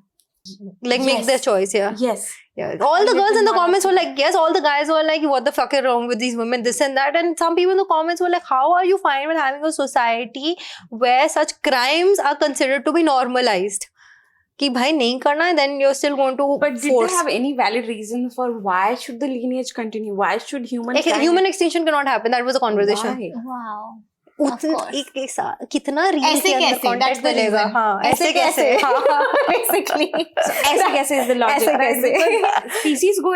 like make Yes. their choice? yes. Yeah, all the let girls them in the not comments have were like yes, all the guys were like what the fuck is wrong with these women, this and that, and some people in the comments were like how are you fine with having a society where such crimes are considered to be normalized कि भाई नहीं करना है, then you're still going to But did force. they have any valid reason for why should the lineage continue? Why should Human extinction cannot happen. That was a conversation. Why? Wow. कितना reel ऐसे के अंदर कैसे? Content That's the मिलेगा. reason. हाँ, ऐसे ऐसे कैसे? कैसे? हाँ, हाँ. Basically. ऐसे कैसे is the logic? ऐसे Right? कैसे? Because species go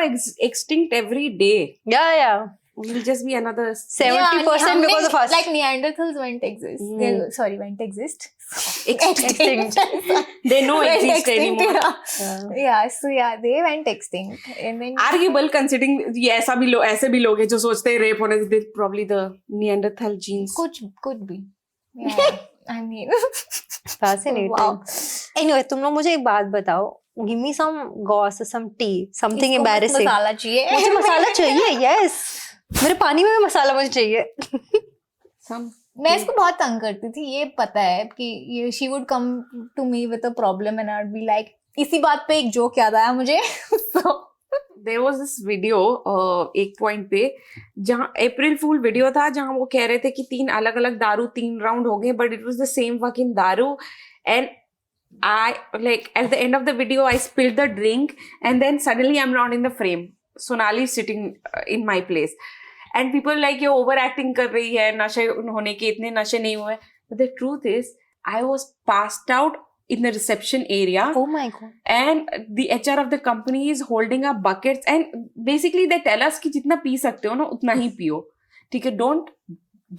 extinct every day. Yeah. We'll just be another 70% because of us. Like Neanderthals won't exist. Won't exist. extinct. They know Went exist extinct, anymore. Yeah, so yeah, they went extinct. And then Arguable considering ये ऐसा भी लोग ऐसे भी लोग हैं जो सोचते हैं रेप होने से probably the Neanderthal genes. could be. Yeah, I mean. Fascinating. Wow. Anyway, तुम लोग मुझे एक बात बताओ. Give me some goss, some tea, something इसको बस embarrassing. मसाला चाहिए. मुझे मसाला चाहिए. Yes. मेरे पानी में भी मसाला मुझे चाहिए. मैं इसको बहुत तंग करती थी, ये पता है कि ये she would come to me with a problem and I'd be like इसी बात पे एक जोक याद आया मुझे. So There was this video एक पॉइंट पे जहाँ अप्रैल फूल वीडियो था जहाँ वो कह रहे थे कि 3 अलग अलग दारू 3 राउंड हो गए but it was the same fucking दारू and I like at the end of the video I spilled the drink and then suddenly I'm not in the frame. Sonali is sitting in my place and people like ये overacting कर रही है नशे होने के इतने नशे नहीं हुए but the truth is I was passed out in the reception area. Oh my god. And the HR of the company is holding up buckets and basically they tell us कि जितना पी सकते हो ना उतना ही पियो ठीक है don't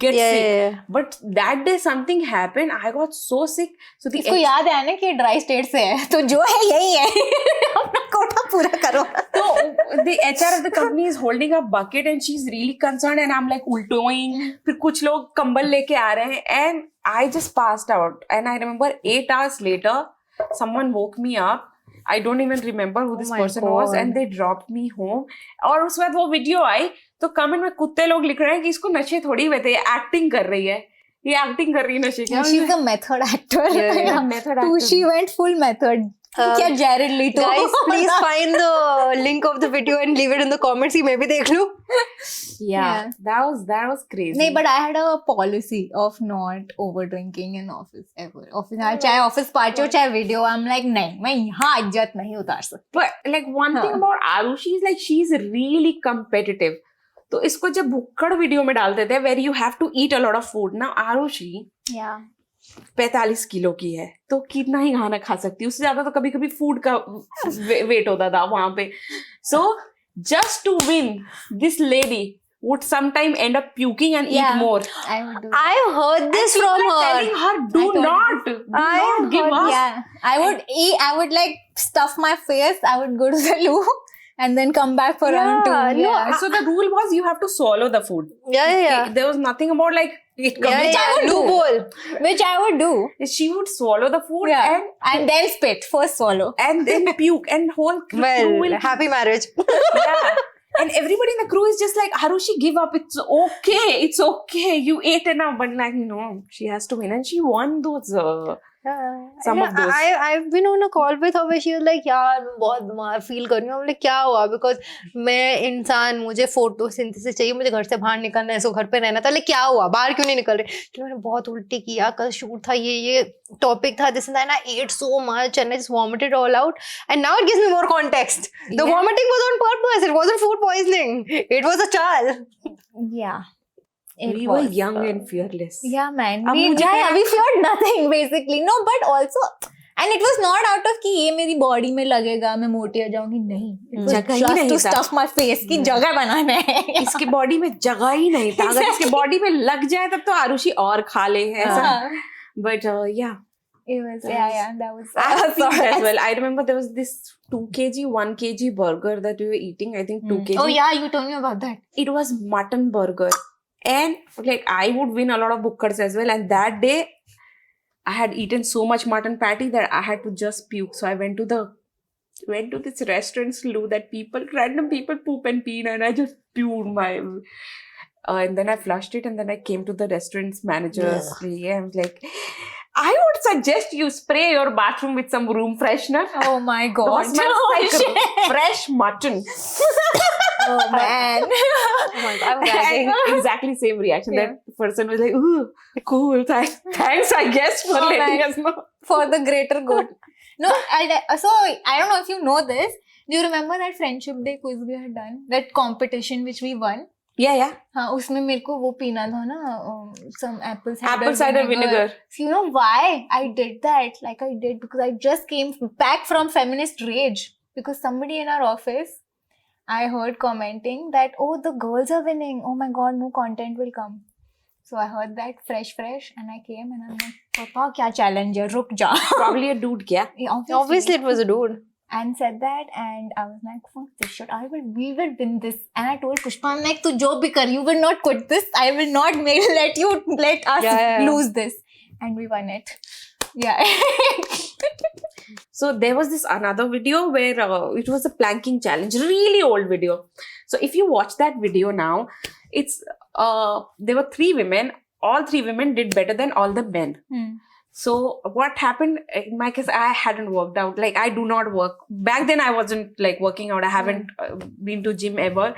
get sick. But that day something happened. I got so sick. So the इसको याद है ना कि ड्राई स्टेट से है तो जो है यही है. अपना कोटा पूरा करो. so the HR of the company is holding up bucket and she's really concerned and I'm like उल्टोing. फिर कुछ लोग कंबल लेके आ रहे हैं and I just passed out and I remember 8 hours later someone woke me up. I don't even remember who this my person was God. and they dropped me home. और उसके बाद वो वीडियो आई तो कमेंट में कुत्ते लोग लिख रहे हैं कि इसको नशे थोड़ी हुए थे ये एक्टिंग कर रही है ये एक्टिंग कर रही है नशे की. She's a method actor. Yeah, method Too, actor. she went full method. क्या Jared Leto. Guys, please find the link of the video and leave it in the comments. मैं भी देख लूँ. Yeah, that was crazy. नहीं, but I had a policy of not over drinking in office ever. Office, चाहे office party हो चाहे video, I'm like नहीं, मैं यहाँ इज्जत नहीं उतार सकती. But like one thing about Arushi is like she's really competitive. तो इसको जब भुक्कड़ वीडियो में डालते थे where you have to eat a lot of food ना Arushi Yeah. 45 किलो की है तो कितना ही खाना खा सकती है उससे ज्यादा तो कभी कभी फूड का वेट होता था वहां पे. So just to win this lady would sometime end up puking and Yeah. eat more. I would do. I've heard this People from are her. telling her do I not give us. Yeah, I would eat. I would like stuff my face. I would go to the loo and then come back for round 2. Yeah, no, Yeah. So the rule was you have to swallow the food. Yeah. There was nothing about like it coming. Yeah. Loo bowl. Which I would do. She would swallow the food Yeah. And then spit. First swallow. and then puke and whole crew Well, will happy marriage. yeah. And everybody in the crew is just like, Harushi, give up. It's okay. You ate enough. But like, no, she has to win. And she won those Some of those. I've been on a call with her where she was like, यार मैं बहुत बीमार feel कर रही हूँ. I'm like, क्या हुआ? Because मैं इंसान, मुझे फोटोसिंथेसिस चाहिए, मुझे घर से बाहर निकलना है, सो घर पे रहना था. like क्या हुआ? बाहर क्यों नहीं निकल रहे? तो मैंने बहुत उल्टी किया, कल शूट था, ये टॉपिक था, this and that, and I ate so much and I just vomited all out, and now it gives me more context. The vomiting was on purpose. It wasn't food poisoning. It was a chal. Yeah. We were young and fearless. Yeah, man. अब We feared nothing basically. No, but also, and it was not out of कि ये मेरी body में लगेगा, मैं मोटी हो जाऊंगी. नहीं. It was जगह ही just नहीं to था. stuff my face की जगह बनाना है. इसकी बॉडी में जगह ही नहीं था. अगर इसके बॉडी में लग जाए तब तो आरुषि और खा ले ऐसा. But yeah. It was that was. I have seen as well. I remember there was this 2 kg, 1 kg burger that we were eating. I think 2 kg. Oh yeah, you told me about that. It was mutton burger. And like I would win a lot of bookers as well. And that day I had eaten so much mutton patty that I had to just puke. So I went to this restaurant slew that random people poop and pee, and I just puked my and then I flushed it, and then I came to the restaurant's manager. I was like, I would suggest you spray your bathroom with some room freshener. Oh my god. It smells like fresh mutton. Oh man. Oh my God, I'm gagging. And exactly same reaction. Yeah. That person was like, "Ooh, cool, thanks, I guess, for Oh, letting man. us know." For the greater good. No, so I don't know if you know this. Do you remember that friendship day quiz we had done? That competition which we won? Yeah. हाँ, उसमें मेरे को वो पीना था ना, some apple cider vinegar. So you know why I did that? Like I did because I just came back from feminist rage because somebody in our office, I heard commenting that, oh, the girls are winning. Oh my god, no content will come. So I heard that fresh, and I came and I'm like, Papa, क्या challenge है? रुक जा. Probably a dude, क्या? Yeah, Obviously, it was a dude. And said that, and I was like, fuck this shit, we will win this. And I told Pushpa, I'm like, tu jo bhi kar, you will not quit this. I will not let us lose this. And we won it. Yeah. So there was this another video where it was a planking challenge, really old video. So if you watch that video now, it's there were 3 women. All 3 women did better than all the men. So what happened in my case, I hadn't worked out. Like I do not work. Back then I wasn't like working out. I haven't been to gym ever.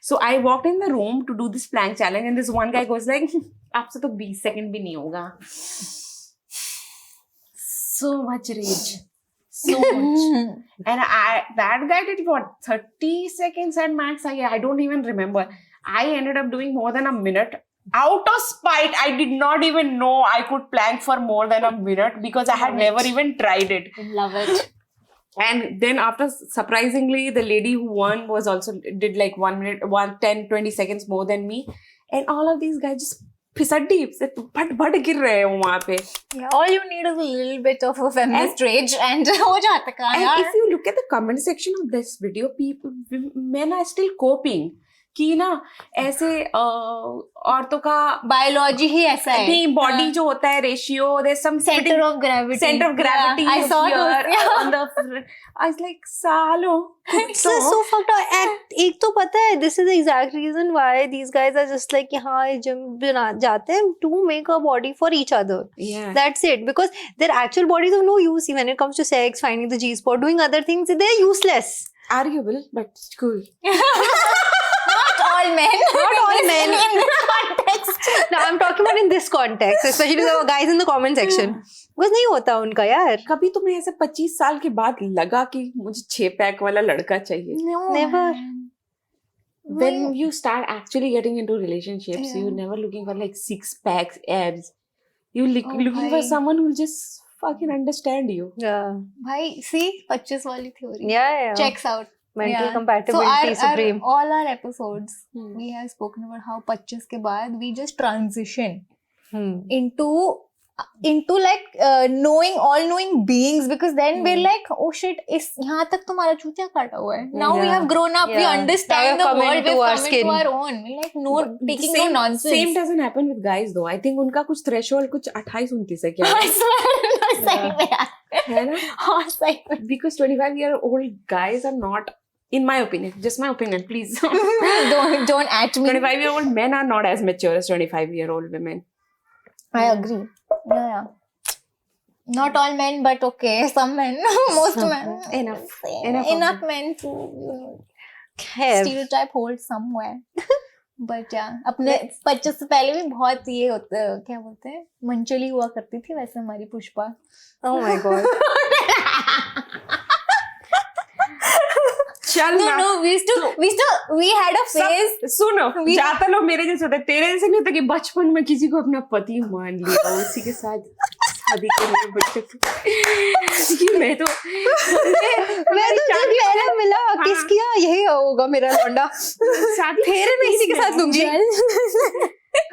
So I walked in the room to do this plank challenge, and this one guy goes like, "Aapse to 20 second bhi nahi hoga." So much rage. So much. And that guy did what, 30 seconds at max? I don't even remember. I ended up doing more than a minute. Out of spite, I did not even know I could plank for more than a minute because I had never even tried it. Love it. And then after, surprisingly, the lady who won was also did like 1 minute, 10, 20 seconds more than me. And all of these guys just फिसड्डी से but गिर रहे हैं वहाँ पे. Yeah, all you need is a little bit of a feminist rage and हो जाता है And यार. if you look at the comment section of this video, men are still coping. कि ना ऐसे औरतों का बायोलॉजी ही ऐसा है. नहीं, बॉडी जो होता है ratio, there's some Center of gravity. center of gravity Yeah, I saw here those. on the. I was like, सालो. It's just so fucked up. And एक तो पता है, this is the exact reason why these guys are just like कि हाँ gym जाते हैं to make a body for each other. Yeah. That's it. Because their actual bodies have no use when it comes to sex, finding the G-spot, doing other things. They're useless. Arguable, but cool. Not all men. Not all men. In this context. Now I'm talking about in this context, especially the guys in the comment section. Because नहीं होता उनका यार. कभी तुम्हें ऐसे 25 साल के बाद लगा कि मुझे 6 पैक वाला लड़का चाहिए? No. Never. When you start actually getting into relationships, Yeah. you're never looking for like 6 packs, abs. You're Oh, looking for bhai. someone who just fucking understand you. Yeah. भाई see 25 वाली theory. Yeah. Checks out. Mental Yeah. compatibility supreme. all our episodes, we have spoken about how 25 के बाद we just transition into like knowing beings, because then we're like, oh shit, इस यहाँ तक तुम्हारा चूतिया काटा हुआ है. Now we Yeah. have grown up, we Yeah. understand Now the we've come world, into we've our come skin. into our own. We're like no taking no nonsense. Same doesn't happen with guys though. I think उनका कुछ threshold कुछ 28-29 है क्या? I swear, सही में यार. है ना? हाँ सही में. Because 25-year-old guys are not, in my opinion, just my opinion, please. don't at me. 25-year-old men are not as mature as 25-year-old women. I agree. Yeah. Not all men, but okay, some men, most Some men. Enough. Same. Enough of Enough men to, you know, खैर stereotype hold somewhere. But yeah, अपने 25 से पहले भी बहुत ये होते, क्या बोलते हैं, मंचली हुआ करती थी वैसे हमारी पुष्पा. oh my god. चल ना. No, we had a phase. सुनो, We- ज्यादा लोग मेरे जैसे होते हैं. तेरे जैसे नहीं होता कि बचपन में किसी को अपना पति मान लिया और उसी के साथ शादी कर लिए बच्चे को. मैं तो मैं तो जब पहले मिला किस किया यही होगा मेरा लौंडा. शादी फिर मैं इसी के साथ लूंगी.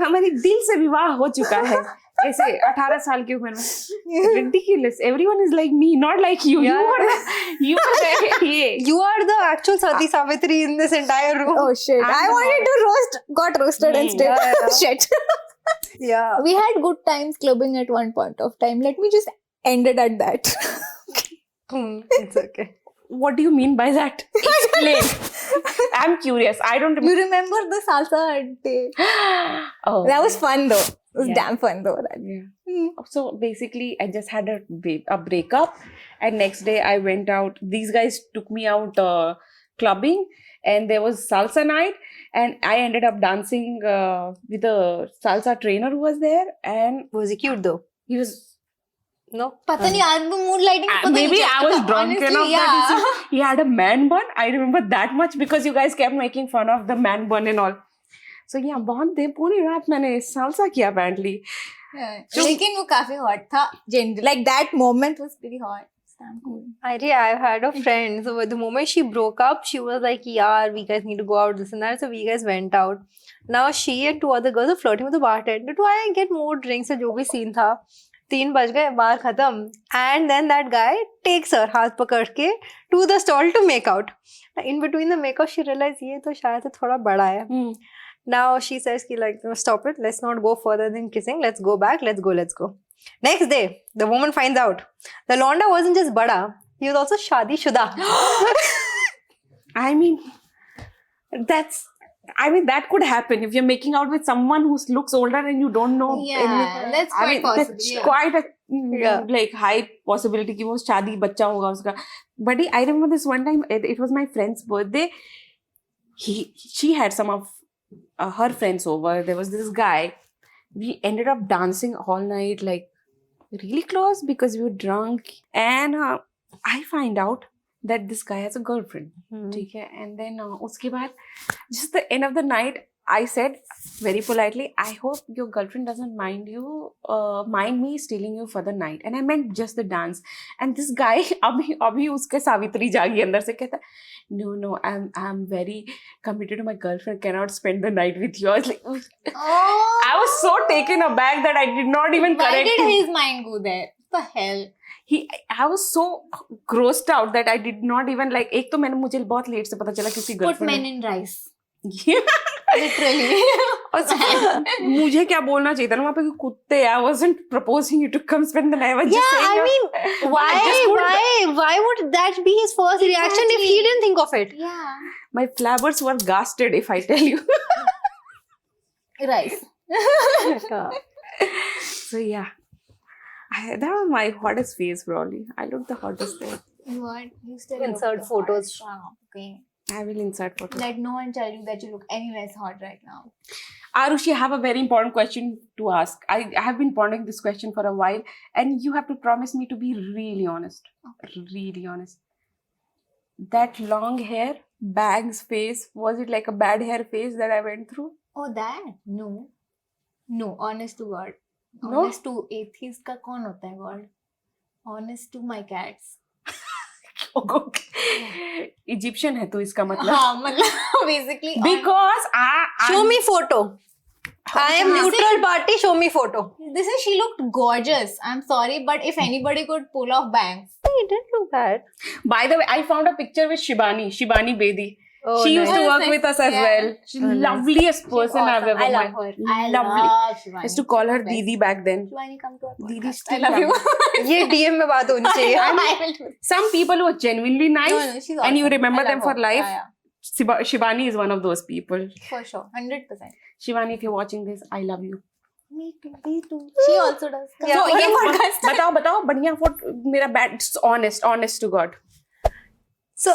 हमारे दिल से विवाह हो चुका है ऐसे 18 साल की उम्र में. ridiculous. Everyone is like me, not like you. Yeah. You are ये. You are the actual Sati Savitri in this entire room. Oh shit! I'm I wanted to got roasted instead. Yeah. Shit. Yeah. We had good times clubbing at one point of time. Let me just end it at that. It's okay. What do you mean by that? Explain. I'm curious. I don't You remember. remember the salsa day? Oh. That was fun though. It was Yeah. damn fun though. That. Yeah. So basically, I just had a breakup, and next day I went out. These guys took me out clubbing, and there was salsa night, and I ended up dancing with a salsa trainer who was there, and Was he cute though? he was. No. पता नहीं आज भी mood lighting पता नहीं Maybe I चलता. was drunk Honestly, enough yeah. that he had a man bun. I remember that much because you guys kept making fun of the man bun and all. So yeah, बहुत देर पूरी रात मैंने salsa किया apparently. Yeah. लेकिन वो काफी hot था. Like that moment was pretty hot. Damn cool. I've had a friend. So the moment she broke up, she was like, "Yeah, we guys need to go out, this and that." So we guys went out. Now she and two other girls are flirting with the bartender. Do I get more drinks? So जो भी scene था, 3 बज गए, बार खत्म. And then that guy takes her हाथ पकड़ के to the stall to make out. In between the make out, she realized ये तो शायद से थोड़ा बड़ा है. Now she says कि like, "No, stop it. Let's not go further than kissing. Let's go back. Let's go. Next day, the woman finds out the Londa wasn't just bada, he was also shadi shuda. I mean, that could happen if you're making out with someone who looks older and you don't know. Yeah, that's quite possible. That's Yeah. quite a Yeah. like high possibility कि वो शादी बच्चा होगा उसका. But I remember this one time. It was my friend's birthday. She had some of her friends over. There was this guy. We ended up dancing all night, like really close because we were drunk. And I find out that this guy has a girlfriend. ठीक है. And then उसके बाद, just the end of the night, I said very politely, I hope your girlfriend doesn't mind me stealing you for the night. And I meant just the dance. And this guy, अभी उसके सावित्री जागी अंदर से कहता, no, I'm very committed to my girlfriend, cannot spend the night with you. I was like, Oh. I was so taken aback that I did not even Why correct did him. his mind go there? What the hell? I was so grossed out that I did not even like. एक तो मुझे बहुत late से पता चला कि उसकी Put girlfriend men in rice. Literally. मुझे क्या बोलना चाहिए था ना वहाँ पे कि कुत्ते. I wasn't proposing you to come spend the night. I was just saying. I mean, why would that be his first reaction if he didn't think of it? Yeah. My flabbers were gasted if I tell you. Rice. So yeah. That was my hottest phase probably. I looked the hottest there. What? You still Insert look photos. hot. Okay. I will insert photos. Let no one tell you that you look any less hot right now. Arushi, I have a very important question to ask. I have been pondering this question for a while, and you have to promise me to be really honest. Really honest. That long hair, bangs phase, was it like a bad hair phase that I went through? Oh, that? No. No, honest to God. No? Honest to atheist का कौन होता है God? Honest to my cats. Okay. Egyptian है तो इसका मतलब. हाँ, मतलब basically. Because Show me photo. I am neutral party. Show me photo. This is, she looked gorgeous. I'm sorry, but if anybody could pull off bangs. He didn't look bad. By the way, I found a picture with Shibani Bedi. Oh, she used nice. to work Nice. with us as Yeah. well. She's the nice. loveliest person She's I've awesome. ever I met. love her. I Lovely. love Shivani. I used to call her She's the Didi best. back then. Shivani, come to our podcast. Didi I still love you. ये DM में बात होनी चाहिए. I will do it. Some people who are genuinely nice, No, she's and you awesome. remember I them love for her. life. Yeah, Shivani is one of those people. for sure. 100%. Shivani, if you're watching this, I love you. Me too. She also does. Yeah, So, but ये podcast बताओ बढ़िया photo मेरा bad honest to God. So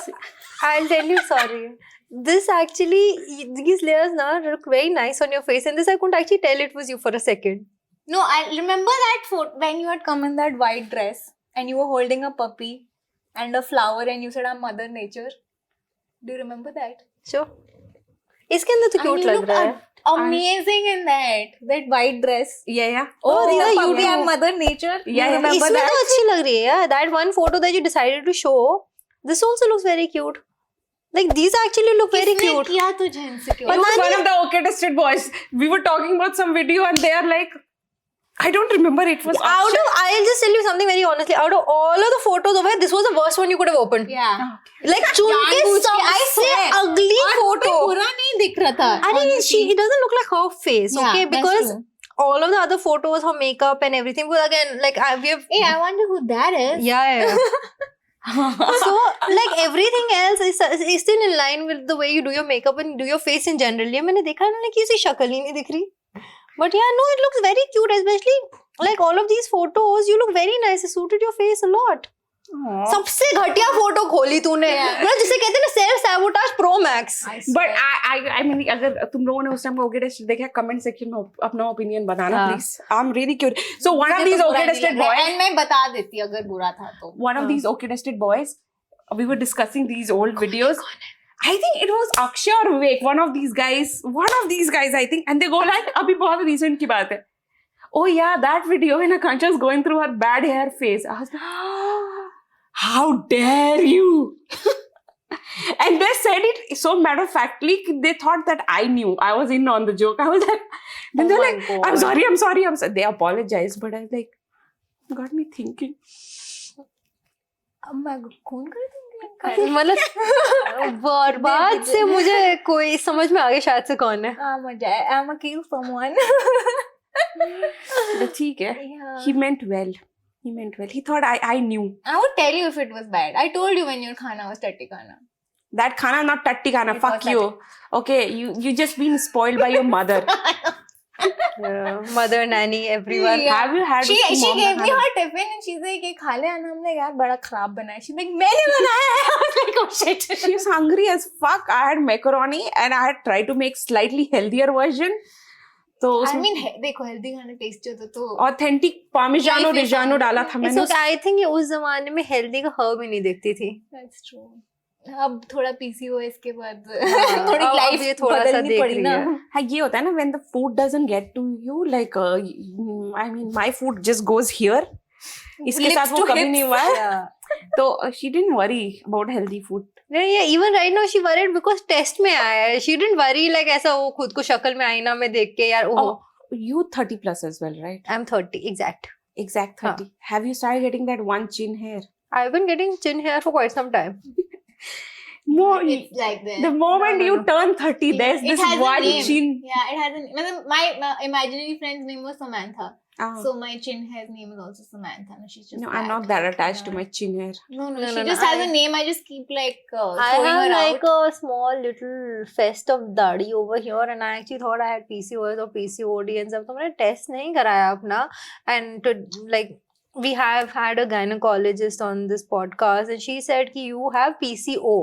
I'll tell you, sorry. This actually, these layers now look very nice on your face, and this I couldn't actually tell it was you for a second. No, I remember that photo when you had come in that white dress and you were holding a puppy and a flower and you said, "I'm Mother Nature." Do you remember that? Sure. इसके अंदर तो And cute you लग looked रहा है. amazing in that white dress. Yeah. Oh, these are puppy, you. I'm Mother Nature. Yeah, You remember इसमें that? तो अच्छी लग रही है यार. That one photo that you decided to show, this also looks very cute. Like these actually look very किसने cute. किया तुझे insecure? It was one of the okay-tested boys. We were talking about some video and they are like, I don't remember. It was I'll just tell you something very honestly. Out of all of the photos over here, this was the worst one you could have opened. Yeah. Like चुन के जानबूझ के, I सबसे swear. ugly और photo. कोई बुरा नहीं दिख रहा था. I mean, honestly. it doesn't look like her face, Yeah, okay? that's Because true. all of the other photos, her makeup and everything, was again like we have. Hey, I wonder who that is. Yeah. So like everything else is still in line with the way you do your makeup and do your face in general. ये मैंने देखा ना कि उसे शक्ल ही नहीं दिख रही. But yeah, no, it looks very cute, especially like all of these photos. You look very nice. It suited your face a lot. सबसे घटिया फोटो खोली तूने. मतलब जिसे कहते हैं ना self sabotage pro max. But I mean, अगर तुम लोगों ने उस टाइम okay tested देखा, comment section में अपना opinion बताना हाँ. please. I'm really curious. So one of these okay tested boys. And मैं बता देती अगर बुरा था तो. One of these okay tested boys. We were discussing these old videos. I think it was Akshay or Vivek. One of these guys, I think, and they go like, "अभी बहुत recent की बात है." Oh yeah, that video when Akansha's going through her bad hair phase. I was like, how dare you? And they said it so matter of factly. They thought that I knew. I was in on the joke. I was like, then they're like, God. I'm sorry. They apologized, but I was like, got me thinking. अब मैं कौन कर दूंगी? मतलब बर्बाद से मुझे कोई समझ में आ गया शायद से कौन है. I'm a kill someone. But ठीक है. Yeah. He meant well. He thought I knew. I would tell you if it was bad. I told you when your khana was tatti khana. That khana, not tatti khana. It Fuck was you. Okay, you just been spoiled by your mother. Mother, nanny, everyone. Yeah. Have you had She mom gave me khana? her tiffin and she's like, "ये खा ले." And I'm like, "यार बड़ा खराब बना है." She's like, "मैंने बनाया है." I was like, "Oh shit." She was hungry as fuck. I had macaroni and I had tried to make slightly healthier version. तो I उसमें mean, देखो healthy खाना tasty होता तो. authentic parmigiano Life is reggiano fun. डाला था मैंने. I think ये उस जमाने में हेल्दी का हर्ब ही नहीं देखती थी. That's true. अब थोड़ा PCOS के बाद हाँ, थोड़ी अब लाइफ ये थोड़ा सा बदलनी देख पड़ी रही ना. है. हाँ ये होता है ना when the food doesn't get to you like I mean my food just goes here. इसके Lips साथ वो to कभी hips. नहीं हुआ है. Yeah. तो she didn't worry about healthy food. Yeah, even right now she worried because test में आया है. She didn't worry like ऐसा वो खुद को शक्ल में आईना में देख के यार ओह. You 30 plus as well, right? I'm 30 exact. Exact 30. Have you started getting that one chin hair? I've been getting chin hair for quite some time. More. It's like this. The moment No. you turn 30, there's It this has a one name. chin. Yeah, it has a name. My imaginary friend's name was Samantha. Oh. So my chin hair's name is also Samantha. And she's just No, black. I'm not that attached to Yeah. my chin hair. No, No, she no, just no, has I- a name. I just keep like I throwing have her like out. a small little fest of dadi over here, and I actually thought I had PCOS or PCOD and stuff. तो मैंने test नहीं कराया अपना, and to like we have had a gynecologist on this podcast, and she said कि you have PCO,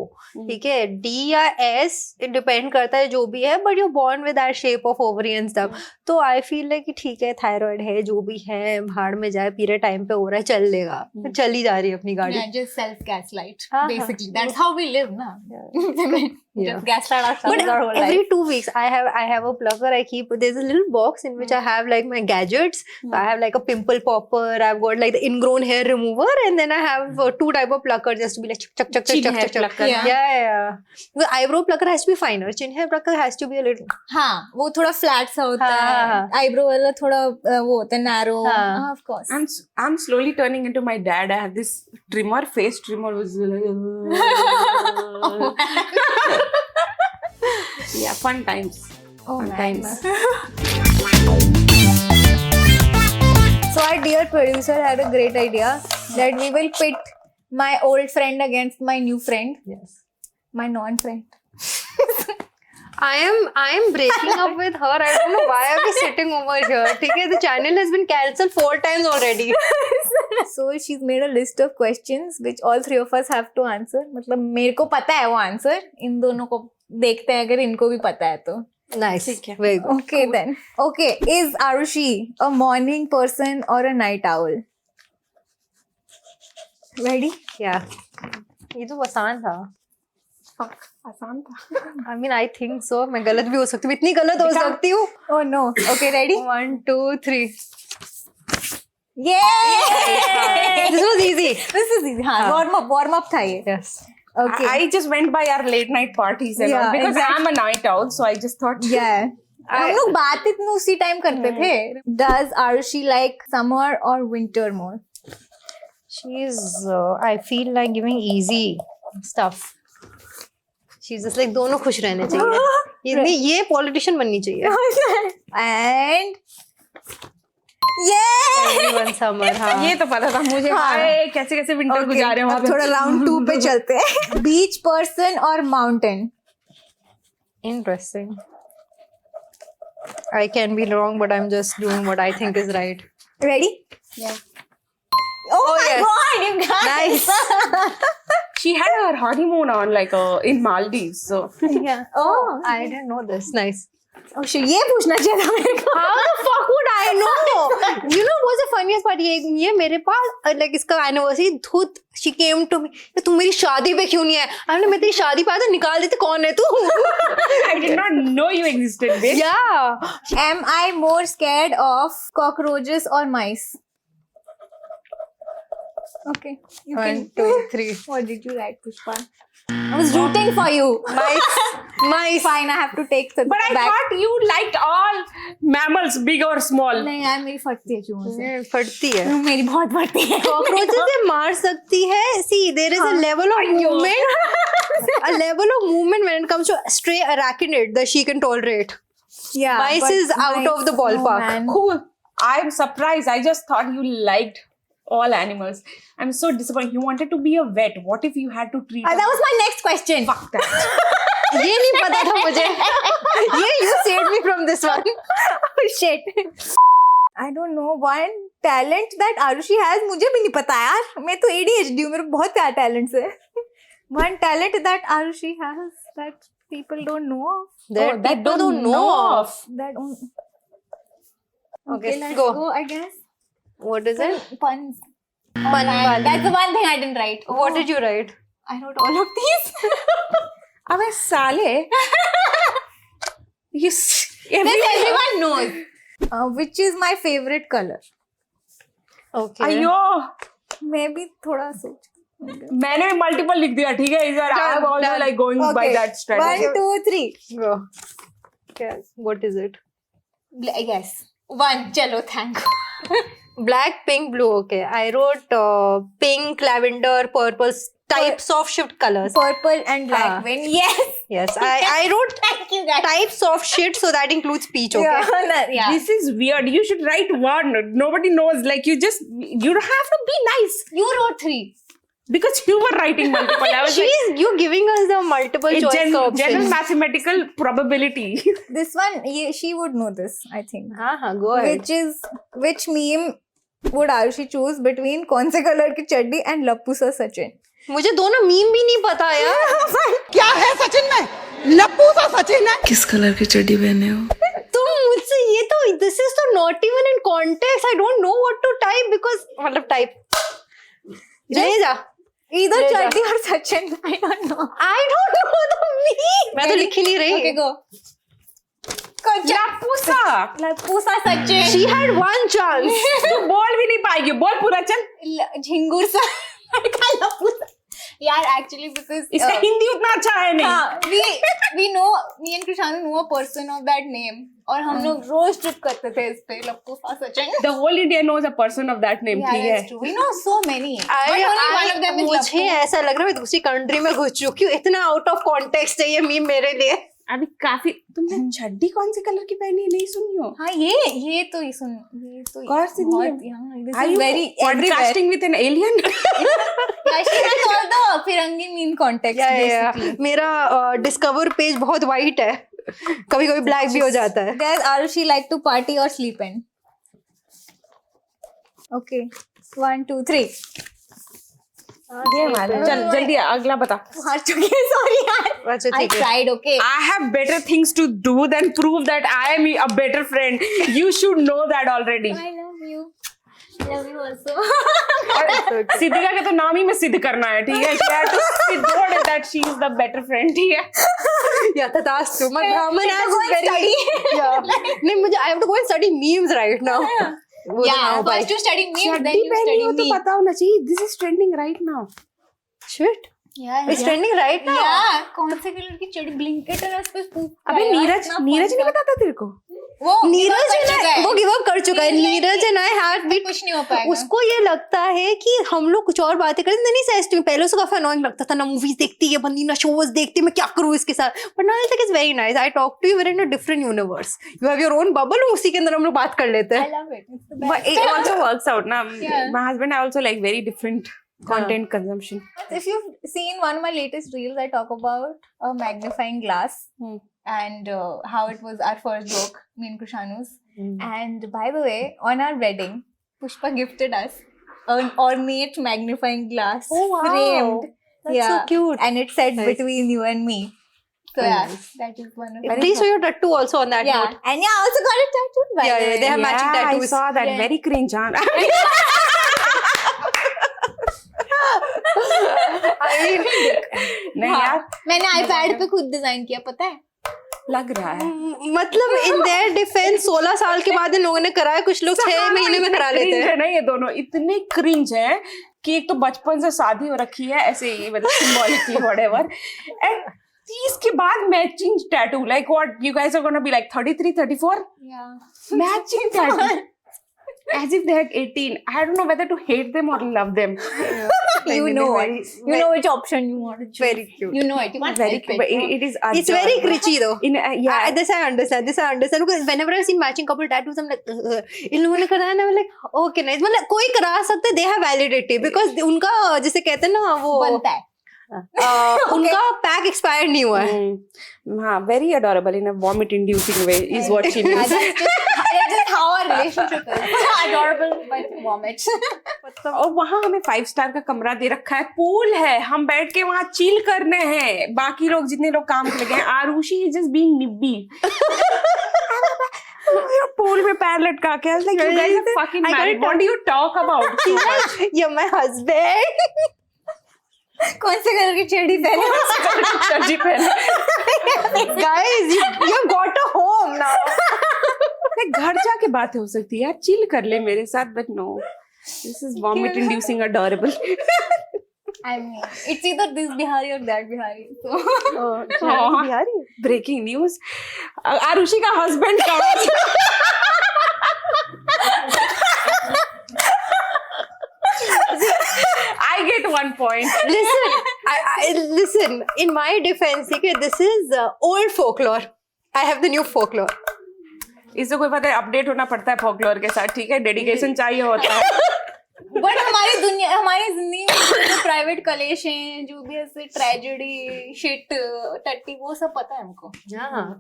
ठीक है, D या S, it depend करता है जो भी है, but you're born with that shape of ovary and stuff. तो I feel like कि ठीक है, thyroid है, जो भी है, भाड़ में जाए, period time पे हो रहा है, चल लेगा, चली जा रही है अपनी गाड़ी. Yeah, just self gaslight. हाँ, Basically, that's how we live now. Yeah. Just gaslight But ourselves our whole every life. 2 weeks, I have a plucker. I keep there's a little box in which I have like my gadgets. So I have like a pimple popper. I've got like the ingrown hair remover, and then I have 2 type of plucker just to be like chuck. Chin hair plucker. Yeah. The eyebrow plucker has to be finer. Chin hair plucker has to be a little. हाँ, वो थोड़ा flat सा होता हाँ, है. Eyebrow वाला थोड़ा वो होता है narrow. हाँ. हाँ, of course. I'm slowly turning into my dad. I have this trimmer, face trimmer was yeah, fun times. Oh, Fun man. times. So our dear producer had a great idea that we will pit my old friend against my new friend, Yes. my non-friend. I am breaking up with her. I don't know why are we sitting over here. ठीक है, the channel has been cancelled 4 times already. So she's made a list of questions which all 3 of us have to answer. मतलब मेरे को पता है वो answer, इन दोनों को देखते हैं अगर इनको भी पता है तो. Nice. ठीक है. Very good. Okay then. Okay, is Arushi a morning person or a night owl? Ready? Yeah. ये तो आसान था. आसान था. I mean, I think so. मैं गलत भी हो सकती हूँ. इतनी गलत हो सकती हूँ. Oh no. Okay, ready? 1, 2, 3. Yay! This was easy. This is easy. हाँ, warm up था ये. Yes. Okay. I just went by our late night parties and Yeah, all because exactly. I'm a night owl, so I just thought. Yeah. हम लोग बात इतने उसी time करते थे. Does Arushi like summer or winter more? She's, I feel like giving easy stuff. She's just like दोनों खुश रहने चाहिए. ये politician बननी चाहिए. And yeah. Everyone summer. हाँ. ये तो पता था मुझे. हाय कैसे कैसे विंटर गुजारे हैं वहाँ अब पे. थोड़ा राउंड 2 पे चलते हैं. Beach person or mountain? Interesting. I can be wrong, but I'm just doing what I think is right. Ready? Yeah. Oh my yes. god, you guys. Nice. She had her honeymoon on like in Maldives, so. Yeah. Oh. I didn't know this. Nice. Oh shit, ये पूछना चाहिए था मेरे को. How the fuck would I know? You know what's the funniest part? ये मेरे पास like इसका anniversary धुत she came to me. तू मेरी शादी पे क्यों नहीं है? हमने मैं तेरी शादी पे आया तो निकाल देते कौन है तू? I did not know you existed, bitch. Yeah. Am I more scared of cockroaches or mice? Okay. You 1, can. 2, 3. What did you write, Pushpa? I was rooting for you. Mice. Fine, I have to take the But I back. thought you liked all mammals, big or small. नहीं यार मेरी फटती है चूहों से. ये फटती है. मेरी बहुत फटती है. Cockroaches से मार सकती है. See, there is a level of movement. A level of movement when it comes to stray arachnid that she can tolerate. Yeah. Mice but is out of the mice, ballpark. no, man. Cool. I'm surprised. I just thought you liked all animals. I'm so disappointed. You wanted to be a vet. What if you had to treat? That was my next question. Fuck that. ये नहीं पता था मुझे. ये you saved me from this one. Oh shit. I don't know one talent that Arushi has. मुझे भी नहीं पता यार. मैं तो ADHD हूँ. मेरे बहुत सारे talents है. One talent that Arushi has that people don't know of. That people don't know of. That Okay, let's go. go. I guess. What is it? Puns. Pun वाली. That's the one thing I didn't write. What did you write? I wrote all of these. अबे साले. Yes. Everyone knows. Which is my favorite color? Okay. अयो. मैं भी थोड़ा सोच. मैंने भी multiple लिख दिया. ठीक है. इधर I am also like going by that strategy. 1, 2, 3. Go. Okay. What is it? Yes. 1. चलो thank. Black, pink, blue. Okay. I wrote pink, lavender, purple types of shift colors. Purple and black. When yes. Yes. I wrote Thank you guys. types of shit, so that includes peach. Okay. Yeah. This is weird. You should write one. Nobody knows. Like you don't have to be nice You wrote 3. because you were writing multiple. I was like, You giving us the multiple choice general options. mathematical probability. This one, she would know this, I think. हाँ, go ahead. Which meme would Arushi choose between कौन से colour की चड्डी and लप्पू सा सचिन? मुझे दोनों meme भी नहीं पता यार. क्या है सचिन में? लप्पू सा सचिन है. किस कलर की चड्डी पहने हो? तुम मुझसे ये तो this is तो not even in context. I don't know what to type because मतलब type. ले जा. Either ले जा. चड्डी और Sachin. I don't know. I don't know the meme. मैं तो लिख ही नहीं रही. Okay, go. लप्पू सा Sachin. She had one chance. तू बोल भी नहीं पाएगी. बोल पूरा चल. झिंगुर सा. लप्पू सा. यार actually because इसका हिंदी उतना अच्छा है नहीं. हाँ, we know, me and Krishanu know a person of that name और हम लोग रोज ट्रिप करते थे इस पे लप्पू सा Sachin. The whole India knows a person of that name. Yeah, ठीक है. that's true. We know so many. But only one of them is मुझे लप्पू. ऐसा लग रहा है मैं दूसरी कंट्री में घुस चुकी हूँ. इतना आउट ऑफ कॉन्टेक्स्ट है ये मीम मेरे लिए. अभी काफी तुमने चड्डी कौन से कलर की पहनी है नहीं सुनी हो? हाँ ये तो ये सुन ये तो कौन सी बहुत नहीं है? हाँ this Are is you very everywhere. podcasting with an alien? Yeah, she has all the Firangi meme context basically. मेरा डिस्कवर पेज बहुत वाइट है. कभी कभी ब्लैक भी हो जाता है. Does Arushi like to party or sleep in? Okay. 1, 2, 3. ये हमारा चल जल्दी अगला बता. हार चुकी है, sorry यार. अच्छा I ठीक है. tried, okay. I have better things to do than prove that I am a better friend. You should know that already. I love you. Love you also. Siddhika के तो नाम ही में सिद्ध करना है, ठीक है? She had to siddh that she is the better friend, ठीक है? Yeah, तथास्तु. My Brahman Need to ass go is and very. Yeah. नहीं मुझे I have to go and study memes right now. वो तो ना Yeah, हो पाए. first you study memes, then चड्डी you पहनी study हो तो me. पता होना चाहिए. This is trending right now. Shit. Yeah, It's trending right now. Yeah, कौन से कलर की चड्डी ब्लिंकेट है उस पे स्पूप. अबे नीरज नहीं बताता तेरे को? वो नीरज वो गिव अप कर चुका है. नीरज एंड आई हैड कुछ नहीं हो पाएगा. उसको ये लगता है कि हम लोग कुछ और बातें करें. नहीं सच में पहले उसको काफी अनोइंग लगता था ना. मूवीज देखती है बंदी ना, शोज देखती है, मैं क्या करूँ इसके साथ. But now I think it's very nice. I talk to you in a different universe. You have your own bubble. उसी के अंदर हम लोग बात कर लेते I हैं. love it. It's the But best. it also works out ना. Yeah. My husband I also like very different content consumption. If you've seen one of my latest reels, I talk about a magnifying glass and how it was our first joke, me and Krishanu's. And by the way, on our wedding, Pushpa gifted us an ornate magnifying glass Oh, wow. framed. That's so cute. And it said Nice. between you and me. So yeah, that is one of Please show your tattoo also on that yeah. note. And yeah, I also got it tattooed by Yeah, the yeah, way. they have matching Yeah, tattoos. I saw that. Yeah. Very cringe, huh? नहीं यार मैंने iPad पे खुद design किया, पता है? लग रहा है. मतलब इन देयर डिफेंस 16 साल के बाद इन लोगों ने कराया. कुछ लोग 6 महीने में करा लेते Cringe हैं. है ना ये दोनों. इतने क्रिंज है कि एक तो बचपन से शादी हो रखी है ऐसे ही मतलब सिंबॉलिकली व्हाटएवर एंड 30 के बाद matching tattoo. Like what you guys are gonna be like 33 34 Yeah. matching tattoo as if they're 18. I don't know whether to hate them or love them. You know it. You know which option you want to choose. Very cute. You know it. You can't Very help it. but it is It's very adorable. cringy though. In yeah This I understand. Because whenever I see matching couple tattoos, I'm like, इन लोगों ने कराया ना, I'm like, okay nice. मतलब कोई करा सकते, they have validity because उनका जिसे कहते हैं ना वो बनता है. उनका पैक एक्सपायर नहीं हुआ है. हाँ very adorable in a vomit inducing way is what she means. That's just how our relationship is. Adorable but vomit. और वहाँ हमें 5 स्टार का कमरा दे रखा है. पूल है. हम बैठ के वहाँ चिल करने हैं. बाकी लोग जितने लोग काम कर लगे हैं. Arushi is just being nibbly. Pool में पैर लटका के. I was like, you guys are fucking married. What do you talk about? You're my husband. कौन से कलर की चड्डी पहने? चड्डी पहने. Guys, you have got a home now. घर जाके बातें हो सकती है यार. चिल कर ले मेरे साथ. But no, this is vomit inducing adorable. I mean, it's either this Bihari or that Bihari. So. Bihari. Breaking news. Arushi का husband कहाँ? I get 1 point. Listen. In my defense, okay, this is old folklore. I have the new folklore. इससे कोई पता है update होना पड़ता है folklore के साथ. ठीक है डेडिकेशन चाहिए होता है. बट हमारी जिंदगी में जो प्राइवेट कलेश हैं, जो भी ऐसे ट्रेजेडी शिट टट्टी, वो सब पता है हमको.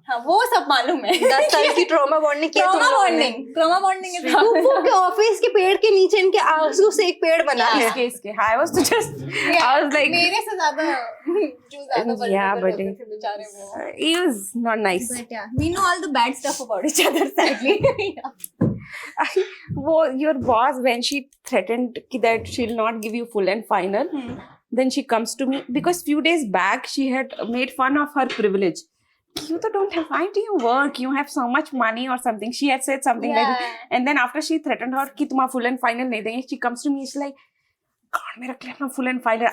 हाँ वो सब मालूम है. 10 साल की ट्रॉमा बॉन्डिंग किया तुम लोगों ने. ट्रॉमा बॉन्डिंग वो के ऑफिस के पेड़ के नीचे इनके आंसू से एक पेड़ बना है. इसके I was just I was like मेरे से ज्यादा जो ज्यादा Yeah, but थे बेचारे वो. he was not nice. But yeah, we know all the bad stuff about each other sadly. वो your boss when she threatened that she'll not give you full and final, then she comes to me because few days back she had made fun of her privilege. You तो don't have, why do you work? You have so much money or something. She had said something like that. And then after she threatened her कि तुम्हारा full and final नहीं देंगे, she comes to me, she's like, God, मेरा क्या अपना full and final.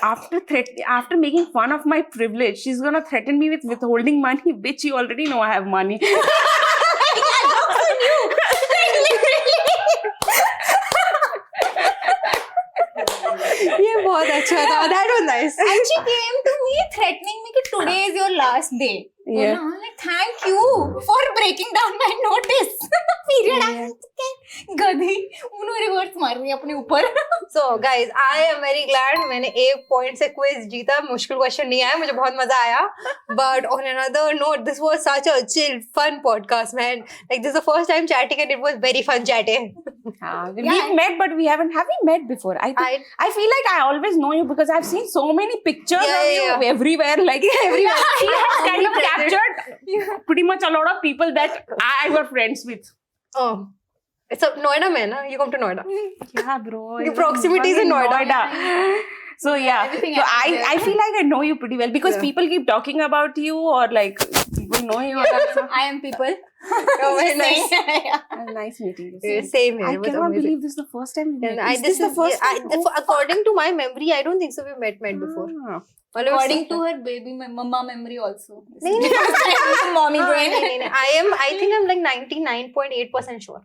After making fun of my privilege, she's gonna threaten me with withholding money. Bitch, you already know I have money. ये बहुत अच्छा था. That was nice. And she came to me threatening me that today is your last day. Yeah. And I'm like, thank you for breaking down my notice period. I'm like, okay. गधी उन्होंने reverse मार रही है अपने ऊपर. So guys, I am very glad मैंने 1 point से quiz जीता. मुश्किल question नहीं आया, मुझे बहुत मजा आया. But on another note, this was such a chill, fun podcast, man. Like this is the first time chatting and it was very fun chatting. We've met, but we haven't met before. I feel like I always know you because I've seen so many pictures Yeah, of yeah, you yeah. everywhere. Like everywhere, she has kind of captured pretty much a lot of people that I were friends with. Oh, it's a Noida man, huh? You come to Noida. Yeah, bro. The proximity is in Noida. So yeah, Everything so happens there. I feel like I know you pretty well because Yeah. people keep talking about you or like people know you. I am people. Oh, very nice. Nice meeting you. Yeah, same here. I It was cannot amazing. believe this is the first time we met. And Is this the first time? according to my memory, I don't think so. We met before. Ah. According to her baby, my mama memory also. नहीं, नहीं, Mommy हाँ, brain. नहीं, नहीं, I think I'm like 99.8% sure.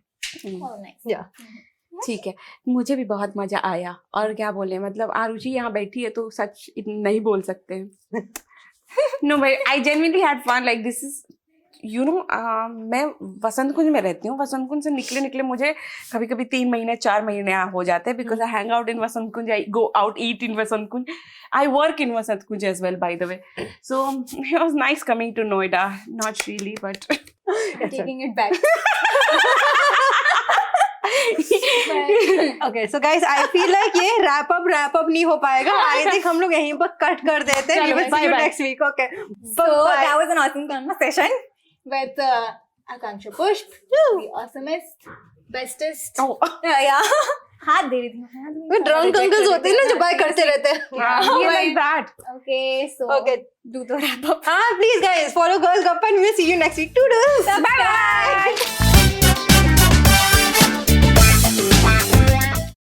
Oh, nice. Yeah. ठीक है, मुझे भी बहुत मजा आया और क्या बोले मतलब आरुषि यहाँ बैठी है तो सच नहीं बोल सकते हैं. No, but I genuinely had fun. Like this is, you know, मैं वसंत कुंज में रहती हूँ. वसंत कुंज से निकले मुझे कभी कभी 3 महीने 4 महीने हो जाते हैं because I hang out in Vasant Kunj. I go out eat in Vasant Kunj. I work in Vasant Kunj as well, by the way. So it was nice coming to Noida. Not really, but Taking it back. Okay, so guys, I feel like ये wrap up नहीं हो पाएगा. I think हम लोग यहीं पर cut कर देते हैं. We will see you next week. Okay. So Bye. that was an awesome conversation with Akanksha Pushp, the awesomest, bestest. oh, Yeah. हाथ दे रही थी. वो drunk uncles होते हैं ना जो bye करते रहते हैं. yeah, like that. Okay, so Okay. do the wrap up. Please guys, follow Girls Gappa and we'll see you next week. Toodles. Bye bye.